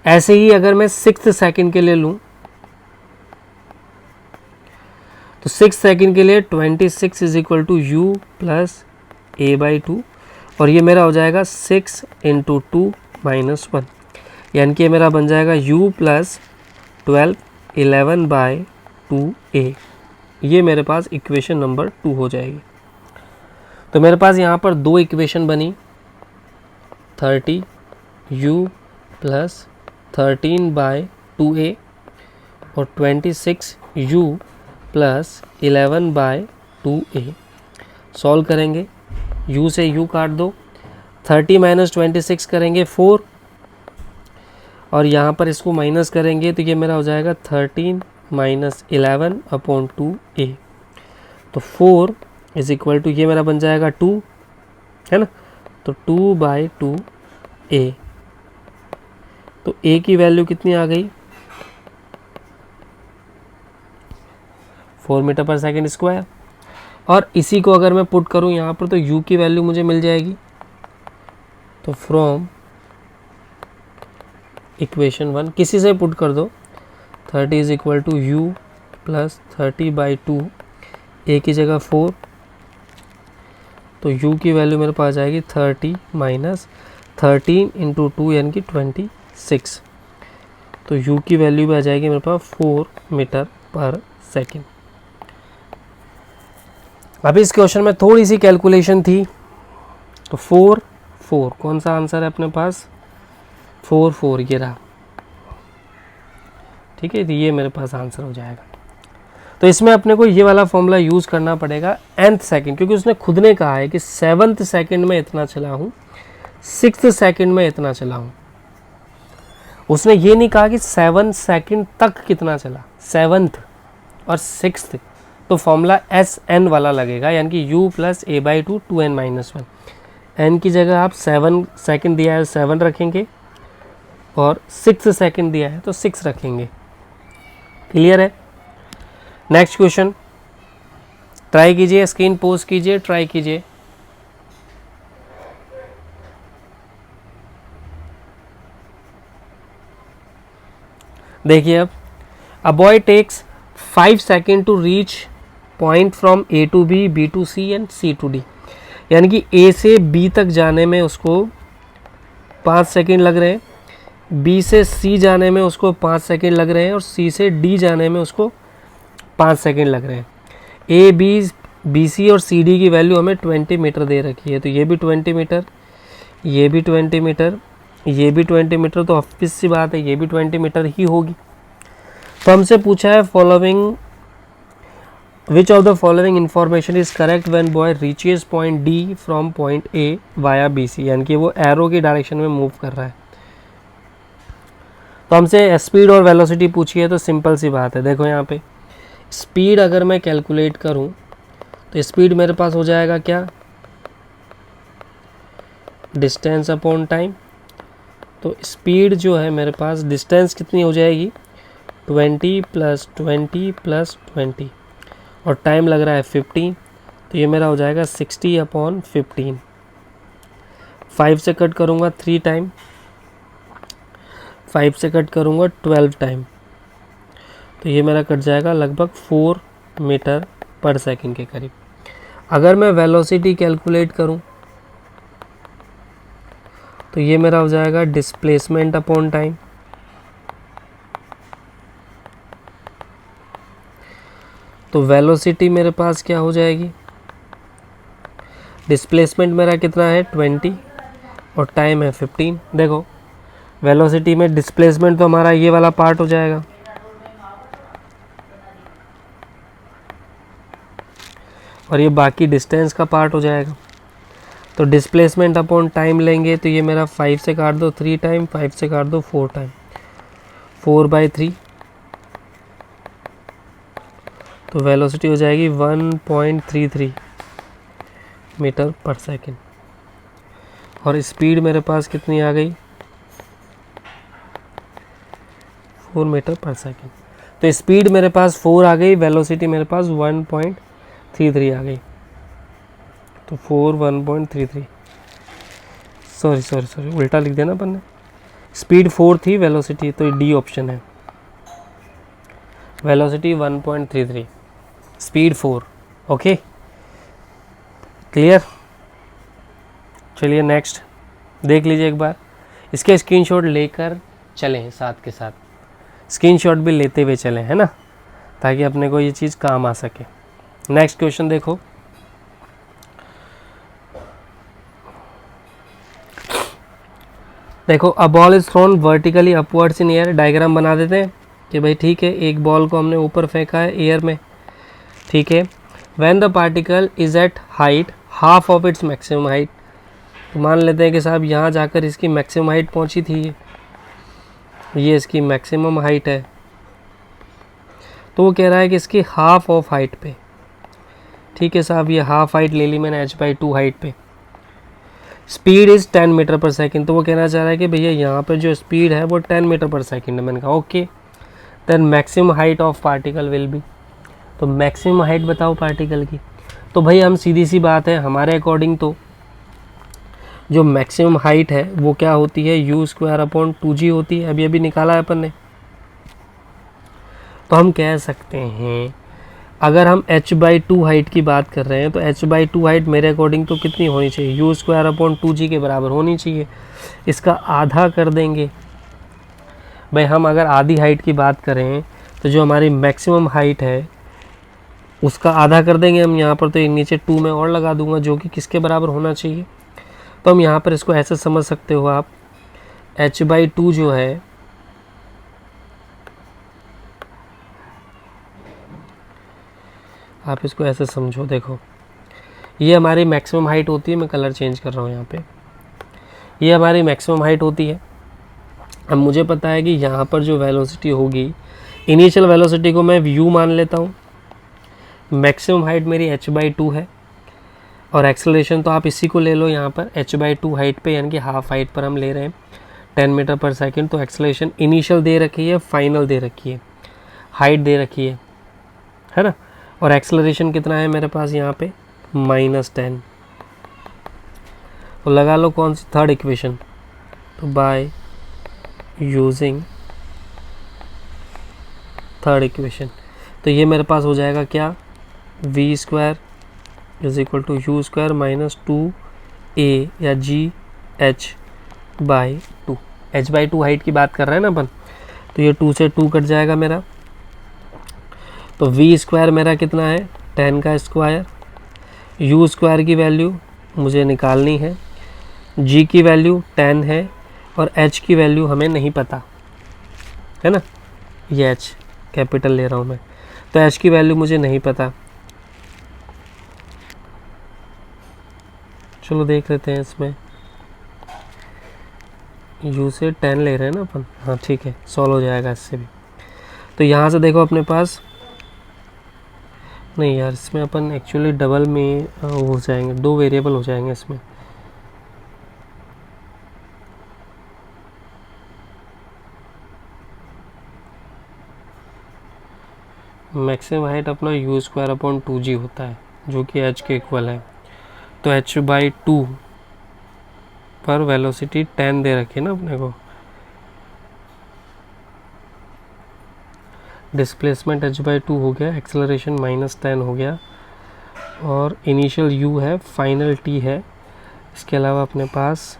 ऐसे ही अगर मैं 6th सेकेंड के लिए लूँ तो 6th सेकेंड के लिए 26 = U प्लस a/2 और ये मेरा हो जाएगा 6 × 2 -1 यानी कि मेरा बन जाएगा U प्लस 12 11/2a। ये मेरे पास इक्वेशन नंबर 2 हो जाएगी। तो मेरे पास यहाँ पर दो इक्वेशन बनी 30 U प्लस 13/2a और 26 U प्लस 11/2a। सॉल्व करेंगे, U से U काट दो, 30 - 26 करेंगे 4 और यहाँ पर इसको माइनस करेंगे तो ये मेरा हो जाएगा 13 - 11/2a। तो 4 = ये मेरा बन जाएगा 2 है ना, तो 2/2a। तो a की वैल्यू कितनी आ गई 4 मीटर/सेकंड²। और इसी को अगर मैं पुट करूं यहाँ पर तो u की वैल्यू मुझे मिल जाएगी। तो फ्रॉम इक्वेशन 1 किसी से पुट कर दो 30 = U प्लस 30/2 a की जगह 4 तो u की वैल्यू मेरे पास आ जाएगी 30 - 13 × 2 यानी कि 26। तो u की वैल्यू भी आ जाएगी मेरे पास 4 मीटर/सेकंड। अभी इस क्वेश्चन में थोड़ी सी कैलकुलेशन थी तो 4 कौन सा आंसर है अपने पास 4 ये रहा, ठीक है। तो ये मेरे पास आंसर हो जाएगा। तो इसमें अपने को ये वाला फॉर्मूला यूज़ करना पड़ेगा nth सेकंड, क्योंकि उसने खुद ने कहा है कि 7th सेकंड में इतना चला हूँ, 6th सेकंड में इतना चला हूँ। उसने ये नहीं कहा कि 7 सेकंड तक कितना चला, 7th और 6th। तो फॉर्मूला SN वाला लगेगा, यानी कि U plus a/2 2n-1। n की जगह आप 7 सेकंड दिया है 7 रखेंगे और 6 सेकंड दिया है तो 6 रखेंगे। क्लियर है। नेक्स्ट क्वेश्चन ट्राई कीजिए, स्क्रीन पोस्ट कीजिए, ट्राई कीजिए। देखिए अब a boy takes 5 second to reach point from A to B, B to C and C to D। यानी कि A से B तक जाने में उसको 5 सेकेंड लग रहे हैं, B से C जाने में उसको 5 सेकेंड लग रहे हैं और C से D जाने में उसको 5 सेकेंड लग रहे हैं। A, B, BC और CD की वैल्यू हमें 20 मीटर दे रखी है। तो ये भी 20 मीटर, ये भी 20 मीटर, ये भी 20 मीटर, तो ऑब्वियस सी बात है ये भी 20 मीटर ही होगी। तो हमसे पूछा है following which of the following information is correct when boy reaches point D from point A via BC। यानी कि वो एरो की डायरेक्शन में मूव कर रहा है। तो हमसे स्पीड और वेलोसिटी पूछी है, तो सिंपल सी बात है। देखो यहाँ पे स्पीड अगर मैं कैलकुलेट करूँ तो स्पीड मेरे पास हो जाएगा क्या, डिस्टेंस अपॉन टाइम। तो स्पीड जो है मेरे पास डिस्टेंस कितनी हो जाएगी 20 + 20 + 20 और टाइम लग रहा है 15। तो ये मेरा हो जाएगा 60/15। 5 से कट करूँगा 3 टाइम 5 से कट करूँगा 12 टाइम, तो ये मेरा कट जाएगा लगभग 4 मीटर पर सेकंड के करीब। अगर मैं वेलोसिटी कैलकुलेट करूं तो ये मेरा हो जाएगा डिस्प्लेसमेंट अपॉन टाइम। तो वेलोसिटी मेरे पास क्या हो जाएगी, डिस्प्लेसमेंट मेरा कितना है 20 और टाइम है 15। देखो वेलोसिटी में डिस्प्लेसमेंट तो हमारा ये वाला पार्ट हो जाएगा, और ये बाकी डिस्टेंस का पार्ट हो जाएगा। तो डिस्प्लेसमेंट अपॉन टाइम लेंगे तो ये मेरा 5 से काट दो 3 टाइम, 5 से काट दो 4 टाइम, 4/3। तो वेलोसिटी हो जाएगी 1.33 मीटर पर सेकेंड। और स्पीड मेरे पास कितनी आ गई, 4 मीटर पर सेकेंड। तो स्पीड मेरे पास 4 आ गई, वेलोसिटी मेरे पास 1.33 आ गई। तो 4 1.33, सॉरी उल्टा लिख देना अपन ने। स्पीड 4 थी, वेलोसिटी, तो डी ऑप्शन है। Velocity 1.33, speed 4। Okay clear. चलिए नेक्स्ट देख लीजिए एक बार, इसके स्क्रीनशॉट लेकर चलें, साथ के साथ स्क्रीनशॉट भी लेते हुए चलें, है ना, ताकि अपने को ये चीज़ काम आ सके। नेक्स्ट क्वेश्चन देखो, a ball is thrown vertically upwards in air. Diagram बना देते हैं कि भाई ठीक है, एक बॉल को हमने ऊपर फेंका है एयर में, ठीक है। When the particle is at height half of its maximum height, तो मान लेते हैं कि साहब यहाँ जाकर इसकी मैक्सिमम हाइट पहुँची थी, ये इसकी मैक्सिमम हाइट है। तो वो कह रहा है कि इसकी हाफ ऑफ हाइट पे, ठीक है साहब, ये हाफ हाइट ले ली मैंने h/2 हाइट पे। स्पीड इज़ 10 मीटर पर सेकंड, तो वो कहना चाह रहा है कि भैया यहाँ पर जो स्पीड है वो 10 मीटर पर सेकंड है। मैंने कहा okay, then maximum height of particle will be, तो मैक्सिमम हाइट बताओ पार्टिकल की। तो भाई हम सीधी सी बात है, हमारे अकॉर्डिंग तो जो मैक्सिमम हाइट है वो क्या होती है, u² / 2g होती है। अभी निकाला है अपन ने। तो हम कह सकते हैं अगर हम h/2 हाइट की बात कर रहे हैं तो h/2 हाइट मेरे अकॉर्डिंग तो कितनी होनी चाहिए, u² / 2g के बराबर होनी चाहिए। इसका आधा कर देंगे। भाई हम अगर आधी हाइट की बात करें तो जो हमारी मैक्सिमम हाइट है उसका आधा कर देंगे हम यहाँ पर, तो एक नीचे 2 में और लगा दूंगा जो कि किसके बराबर होना चाहिए। तो हम यहाँ पर इसको ऐसे समझ सकते हो आप, h/2 जो है आप इसको ऐसे समझो, देखो ये हमारी मैक्सिमम हाइट होती है, मैं कलर चेंज कर रहा हूँ यहाँ पे, ये हमारी मैक्सिमम हाइट होती है। अब मुझे पता है कि यहाँ पर जो वेलोसिटी होगी, इनिशियल वेलोसिटी को मैं u मान लेता हूँ, मैक्सिमम हाइट मेरी h/2 है, और एक्सेलरेशन तो आप इसी को ले लो यहाँ पर h/2 हाइट पे, यानी कि हाफ हाइट पर हम ले रहे हैं 10 मीटर पर सेकंड। तो एक्सेलरेशन इनिशियल दे रखी है, फाइनल दे रखी है, हाइट दे रखी है ना, और एक्सेलरेशन कितना है मेरे पास यहाँ पे -10। तो लगा लो कौन सी, थर्ड इक्वेशन। तो बाय यूजिंग थर्ड इक्वेशन, तो ये मेरे पास हो जाएगा क्या, v² = u² - 2a या gh/2। h/2 हाइट की बात कर रहे हैं ना अपन, तो ये 2 से 2 कट जाएगा मेरा। तो v² मेरा कितना है 10 का स्क्वायर, u² की वैल्यू मुझे निकालनी है, g की वैल्यू 10 है, और h की वैल्यू हमें नहीं पता है ना, ये h कैपिटल ले रहा हूँ मैं, तो h की वैल्यू मुझे नहीं पता। चलो देख लेते हैं इसमें, u से 10 ले रहे हैं ना अपन, हाँ ठीक है, सॉल्व हो जाएगा इससे भी। तो यहाँ से देखो अपने पास, नहीं यार इसमें अपन एक्चुअली डबल में हो जाएंगे, 2 वेरिएबल हो जाएंगे इसमें। मैक्सिमम हाइट अपना u² / 2g होता है, जो कि h के इक्वल है। तो h/2 पर वेलोसिटी 10 दे रखी है ना अपने को, डिस्प्लेसमेंट h/2 हो गया, एक्सेलरेशन -10 हो गया, और इनिशियल u है, फाइनल t है। इसके अलावा अपने पास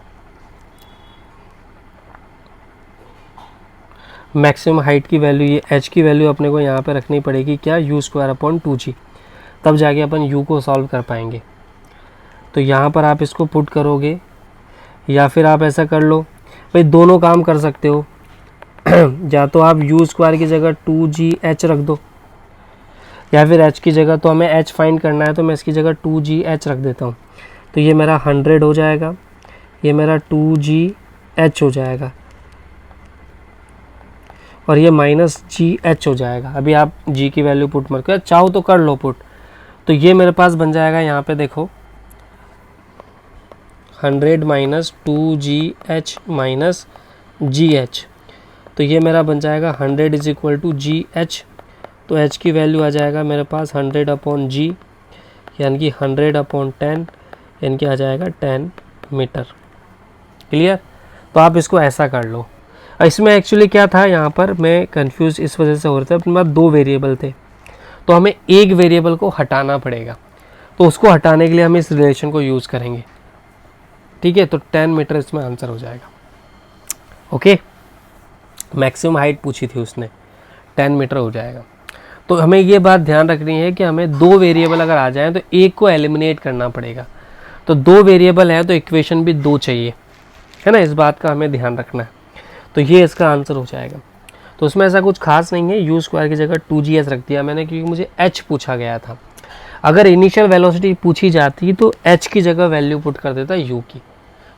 मैक्सिमम हाइट की वैल्यू, ये h की वैल्यू अपने को यहाँ पे रखनी पड़ेगी क्या, u²/2g, तब जाके अपन u को सॉल्व कर पाएंगे। तो यहाँ पर आप इसको पुट करोगे, या फिर आप ऐसा कर लो भाई, दोनों काम कर सकते हो या तो आप u² की जगह 2gh रख दो, या फिर h की जगह, तो हमें h फाइंड करना है तो मैं इसकी जगह 2gh रख देता हूँ। तो ये मेरा 100 हो जाएगा, ये मेरा 2gh हो जाएगा, और ये -gh हो जाएगा। अभी आप g की वैल्यू पुट मत कर, चाहो तो कर लो पुट। तो ये मेरे पास बन जाएगा, यहाँ पे देखो 100 - 2gh gh, तो ये मेरा बन जाएगा 100 = gh। तो h की वैल्यू आ जाएगा मेरे पास 100/g, यानी कि 100/10, यानी कि आ जाएगा 10 मीटर। क्लियर? तो आप इसको ऐसा कर लो। इसमें एक्चुअली क्या था, यहाँ पर मैं कंफ्यूज इस वजह से हो रहा था, अपने पास 2 वेरिएबल थे, तो हमें एक वेरिएबल को हटाना पड़ेगा। तो उसको हटाने के लिए हम इस रिलेशन को यूज़ करेंगे। ठीक है, तो 10 मीटर इसमें आंसर हो जाएगा। ओके, मैक्सिमम हाइट पूछी थी उसने, 10 मीटर हो जाएगा। तो हमें ये बात ध्यान रखनी है कि हमें 2 वेरिएबल अगर आ जाएं तो एक को एलिमिनेट करना पड़ेगा। तो 2 वेरिएबल है तो इक्वेशन भी 2 चाहिए, है ना, इस बात का हमें ध्यान रखना है। तो ये इसका आंसर हो जाएगा। तो उसमें ऐसा कुछ खास नहीं है, u² की जगह 2gh रख दिया मैंने, क्योंकि मुझे h पूछा गया था। अगर इनिशियल वेलोसिटी पूछी जाती तो h की जगह वैल्यू पुट कर देता u की,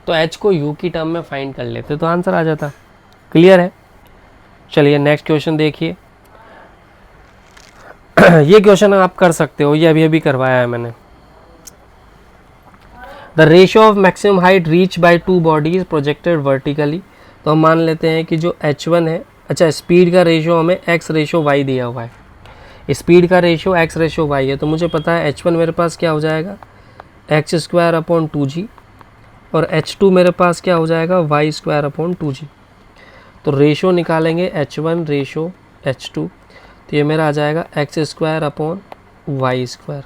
तो h को u की टर्म में फाइंड कर लेते तो आंसर आ जाता। क्लियर है? चलिए नेक्स्ट क्वेश्चन देखिए। ये क्वेश्चन आप कर सकते हो, ये अभी अभी करवाया है मैंने। The ratio of maximum height reach by 2 bodies projected vertically. तो हम मान लेते हैं कि जो h1 है, अच्छा स्पीड का रेशियो हमें x/y दिया हुआ है, स्पीड का रेशियो x/y है, तो मुझे पता है h1 मेरे पास क्या हो जाएगा, x²/2g, और h2 मेरे पास क्या हो जाएगा, y²/2g। तो रेशियो निकालेंगे h1 रेशियो h2, तो ये मेरा आ जाएगा x²/y²।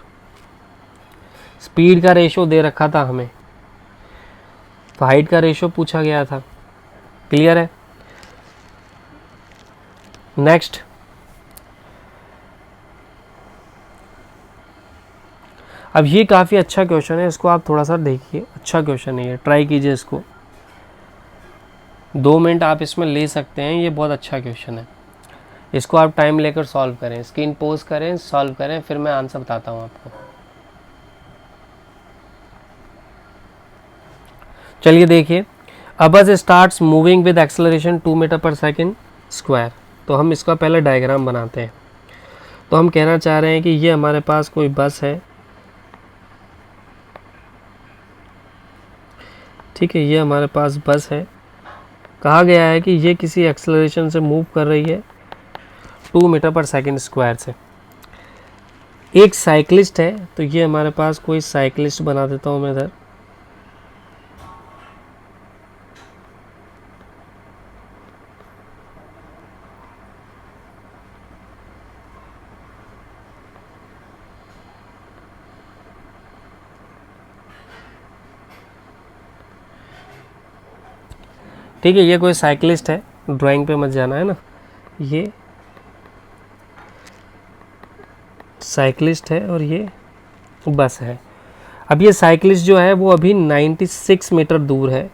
स्पीड का रेशियो दे रखा था हमें, तो हाइट का रेशियो पूछा गया था। क्लियर है? नेक्स्ट, अब ये काफ़ी अच्छा क्वेश्चन है, इसको आप थोड़ा सा देखिए, अच्छा क्वेश्चन है ये, ट्राई कीजिए इसको, 2 मिनट आप इसमें ले सकते हैं, ये बहुत अच्छा क्वेश्चन है। इसको आप टाइम लेकर सॉल्व करें, स्क्रीन पोज करें, सॉल्व करें, फिर मैं आंसर बताता हूँ आपको। चलिए देखिए, अ बस स्टार्ट्स मूविंग विद एक्सेलरेशन 2 मीटर/सेकंड²। तो हम इसका पहले डायग्राम बनाते हैं। तो हम कहना चाह रहे हैं कि ये हमारे पास कोई बस है, ठीक है, ये हमारे पास बस है। कहा गया है कि ये किसी एक्सेलरेशन से मूव कर रही है 2 मीटर/सेकंड² से। एक साइकिलिस्ट है, तो ये हमारे पास कोई साइकिलिस्ट बना देता हूँ मैं इधर। ठीक है, ये कोई साइकिलिस्ट है, ड्राइंग पे मत जाना है ना, ये साइकिलिस्ट है और ये बस है। अब ये साइकिलिस्ट जो है वो अभी 96 मीटर दूर है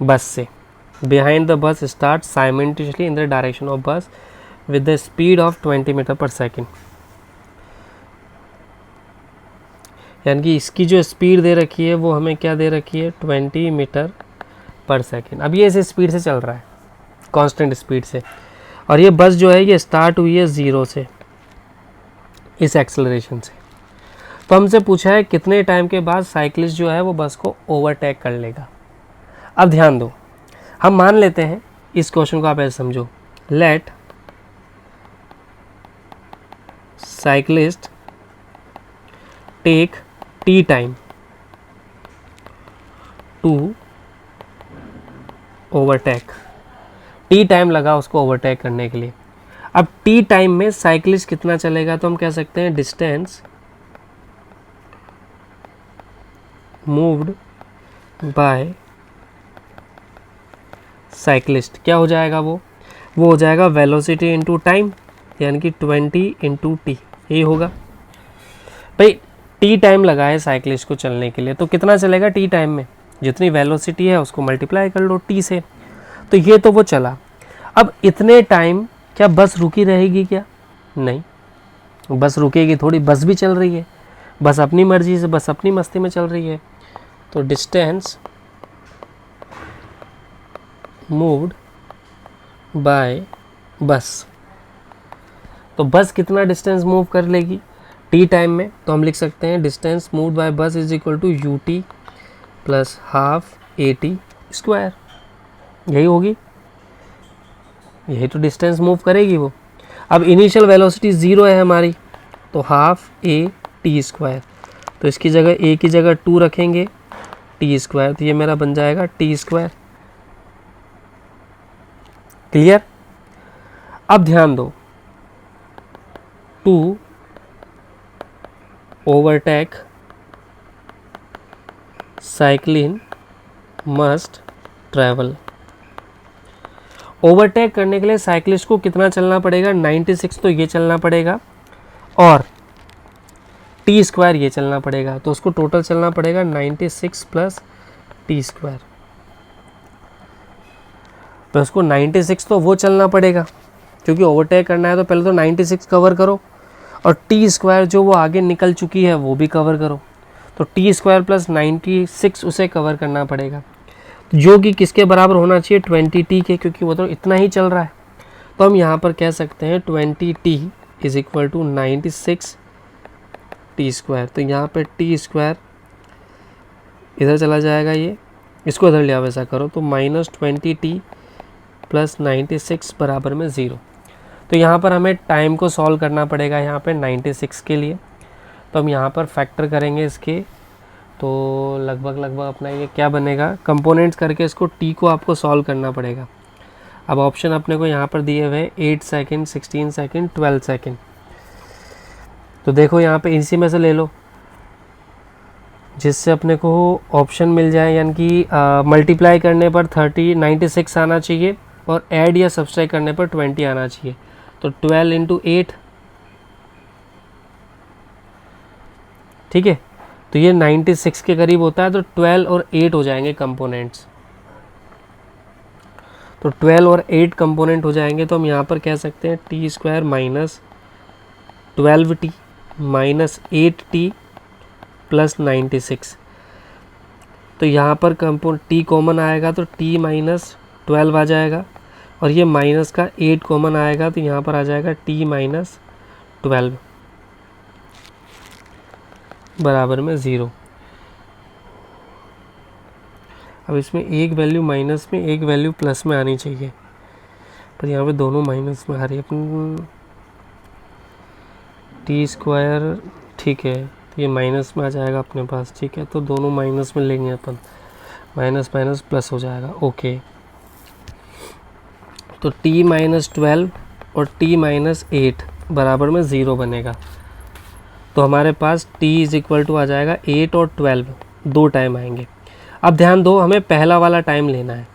बस से। Behind the bus start simultaneously in the direction of bus with the speed of 20 metre per second. यानी कि इसकी जो स्पीड दे रखी है वो हमें क्या दे रखी है, 20 मीटर/सेकंड। अब ये इस स्पीड से चल रहा है, कांस्टेंट स्पीड से, और ये बस जो है ये स्टार्ट हुई है 0 से, इस एक्सेलरेशन से। तो हमसे पूछा है कितने टाइम के बाद साइकिलिस्ट जो है वो बस को ओवरटेक कर लेगा। अब ध्यान दो, हम मान लेते हैं, इस क्वेश्चन को आप ऐसे समझो, let cyclist take t time to overtake. T time लगा उसको ओवरटेक करने के लिए। अब टी टाइम में साइकिलिस्ट कितना चलेगा, तो हम कह सकते हैं डिस्टेंस मूव्ड बाय साइकिलिस्ट क्या हो जाएगा, वो हो जाएगा वेलोसिटी इनटू टाइम, यानी कि 20 इंटू टी, यही होगा। भाई टी टाइम लगा है साइकिलिस्ट को चलने के लिए, तो कितना चलेगा टी टाइम में, जितनी वेलोसिटी है उसको मल्टीप्लाई कर लो टी से। तो ये तो वो चला। अब इतने टाइम क्या बस रुकी रहेगी क्या, नहीं, बस रुकेगी थोड़ी, बस भी चल रही है, बस अपनी मर्जी से, बस अपनी मस्ती में चल रही है। तो डिस्टेंस मूव्ड बाय बस, तो बस कितना डिस्टेंस मूव कर लेगी टी टाइम में, तो हम लिख सकते हैं distance moved by bus is equal to U T plus half a t square, यही होगी, यही तो डिस्टेंस मूव करेगी वो। अब इनिशियल वेलोसिटी 0 है हमारी, तो हाफ ए टी स्क्वायर, तो इसकी जगह ए की जगह 2 रखेंगे, टी स्क्वायर, तो ये मेरा बन जाएगा टी स्क्वायर। क्लियर। अब ध्यान दो, to overtake cyclist must travel, overtake करने के लिए साइकिलिस्ट को कितना चलना पड़ेगा, 96, तो ये चलना पड़ेगा, और टी स्क्वायर ये चलना पड़ेगा, तो उसको टोटल चलना पड़ेगा 96 प्लस टी स्क्वायर। तो उसको 96 तो वो चलना पड़ेगा, क्योंकि ओवरटेक करना है तो पहले तो 96 कवर करो, और टी स्क्वायर जो वो आगे निकल चुकी है वो भी कवर करो, तो टी स्क्वायर प्लस 96 उसे कवर करना पड़ेगा, जो कि किसके बराबर होना चाहिए, 20t के, क्योंकि वो तो इतना ही चल रहा है। तो हम यहाँ पर कह सकते हैं 20t is equal to 96 t square, तो यहाँ पे टी स्क्वायर इधर चला जाएगा, ये इसको इधर लिया वैसा करो, तो -20t प्लस 96 बराबर में 0। तो यहाँ पर हमें टाइम को सॉल्व करना पड़ेगा यहाँ पे 96 के लिए, तो हम यहाँ पर फैक्टर करेंगे इसके, तो लगभग अपना ये क्या बनेगा, कंपोनेंट्स करके इसको टी को आपको सॉल्व करना पड़ेगा। अब ऑप्शन अपने को यहाँ पर दिए हुए 8 सेकेंड, 16 सेकेंड, 12 सेकेंड, तो देखो यहाँ पे इसी में से ले लो जिससे अपने को ऑप्शन मिल जाए, यानी कि मल्टीप्लाई करने पर 96 आना चाहिए और ऐड या सब्सट्रैक्ट करने पर 20 आना चाहिए, तो 12 इंटू 8, ठीक है, तो ये 96 के करीब होता है, तो 12 और 8 हो जाएंगे कंपोनेंट्स, तो 12 और 8 कंपोनेंट हो जाएंगे, तो हम यहाँ पर कह सकते हैं T square minus 12t minus 8t plus 96, तो यहाँ पर टी कॉमन आएगा तो t माइनस 12 आ जाएगा, और ये माइनस का 8 कॉमन आएगा, तो यहाँ पर आ जाएगा t माइनस 12 बराबर में 0। अब इसमें एक वैल्यू माइनस में, एक वैल्यू प्लस में आनी चाहिए, पर यहाँ पे दोनों माइनस में आ रही है। अपन टी स्क्वायर, ठीक है, तो ये माइनस में आ जाएगा अपने पास, ठीक है, तो दोनों माइनस में लेंगे अपन, माइनस माइनस प्लस हो जाएगा, ओके। तो t माइनस 12 और t माइनस 8 बराबर में 0 बनेगा, तो हमारे पास t इज इक्वल टू आ जाएगा 8 और 12, दो टाइम आएंगे। अब ध्यान दो, हमें पहला वाला टाइम लेना है,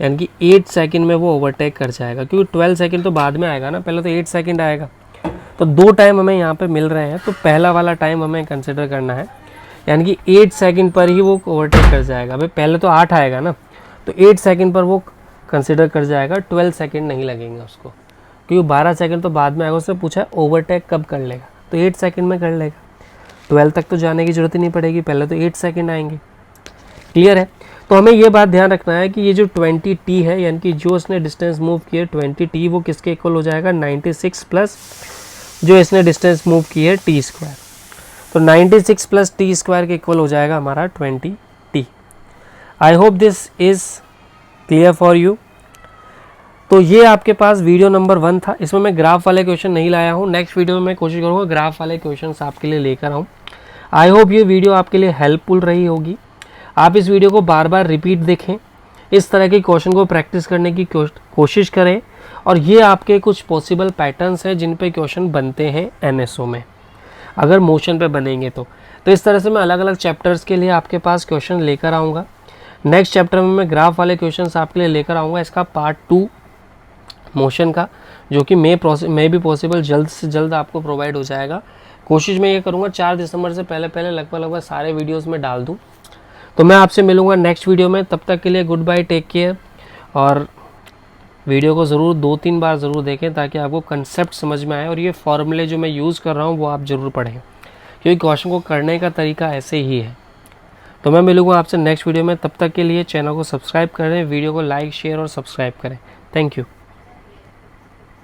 यानी कि 8 सेकंड में वो ओवरटेक कर जाएगा, क्योंकि 12 सेकंड तो बाद में आएगा ना, पहले तो 8 सेकंड आएगा, तो दो टाइम हमें यहाँ पे मिल रहे हैं, तो पहला वाला टाइम हमें कंसिडर करना है, यानी कि 8 सेकंड पर ही वो ओवरटेक कर जाएगा। भाई पहले तो 8 आएगा ना, तो 8 सेकंड पर वो कंसिडर कर जाएगा, 12 सेकंड नहीं लगेंगे उसको, क्योंकि 12 सेकंड तो बाद में आएगा। उसने पूछा ओवरटेक कब कर लेगा, तो 8 सेकंड में कर लेगा, 12 तक तो जाने की ज़रूरत ही नहीं पड़ेगी, पहले तो 8 सेकंड आएंगे। क्लियर है। तो हमें ये बात ध्यान रखना है कि ये जो 20t है, यानी कि जो इसने डिस्टेंस मूव किया 20t, वो किसके इक्वल हो जाएगा, 96 प्लस जो इसने डिस्टेंस मूव की है टी स्क्वायर, तो 96 प्लस टी स्क्वायर के इक्वल हो जाएगा हमारा 20t। I hope this is clear for you. तो ये आपके पास वीडियो नंबर 1 था, इसमें मैं ग्राफ वाले क्वेश्चन नहीं लाया हूँ, नेक्स्ट वीडियो में मैं कोशिश करूँगा ग्राफ वाले क्वेश्चन आपके लिए लेकर आऊँ। आई होप ये वीडियो आपके लिए हेल्पफुल रही होगी। आप इस वीडियो को बार बार रिपीट देखें, इस तरह के क्वेश्चन को प्रैक्टिस करने की कोशिश करें। और ये आपके कुछ पॉसिबल पैटर्न्स हैं जिन पे क्वेश्चन बनते हैं एनएसओ में, अगर मोशन पे बनेंगे तो इस तरह से मैं अलग अलग चैप्टर्स के लिए आपके पास क्वेश्चन लेकर आऊँगा। नेक्स्ट चैप्टर में मैं ग्राफ वाले क्वेश्चंस आपके लिए लेकर आऊँगा, इसका पार्ट 2 मोशन का, जो कि मे भी पॉसिबल जल्द से जल्द आपको प्रोवाइड हो जाएगा। कोशिश मैं ये करूँगा 4 दिसंबर से पहले लगभग सारे वीडियोज़ में डाल दूँ। तो मैं आपसे मिलूँगा नेक्स्ट वीडियो में, तब तक के लिए गुड बाय, टेक केयर। और वीडियो को ज़रूर 2-3 बार ज़रूर देखें ताकि आपको कंसेप्ट समझ में आए, और ये फॉर्मूले जो मैं यूज़ कर रहा हूँ वो आप ज़रूर पढ़ें, क्योंकि क्वेश्चन को करने का तरीका ऐसे ही है। तो मैं मिलूँगा आपसे नेक्स्ट वीडियो में, तब तक के लिए चैनल को सब्सक्राइब करें, वीडियो को लाइक, शेयर और सब्सक्राइब करें। Thank you.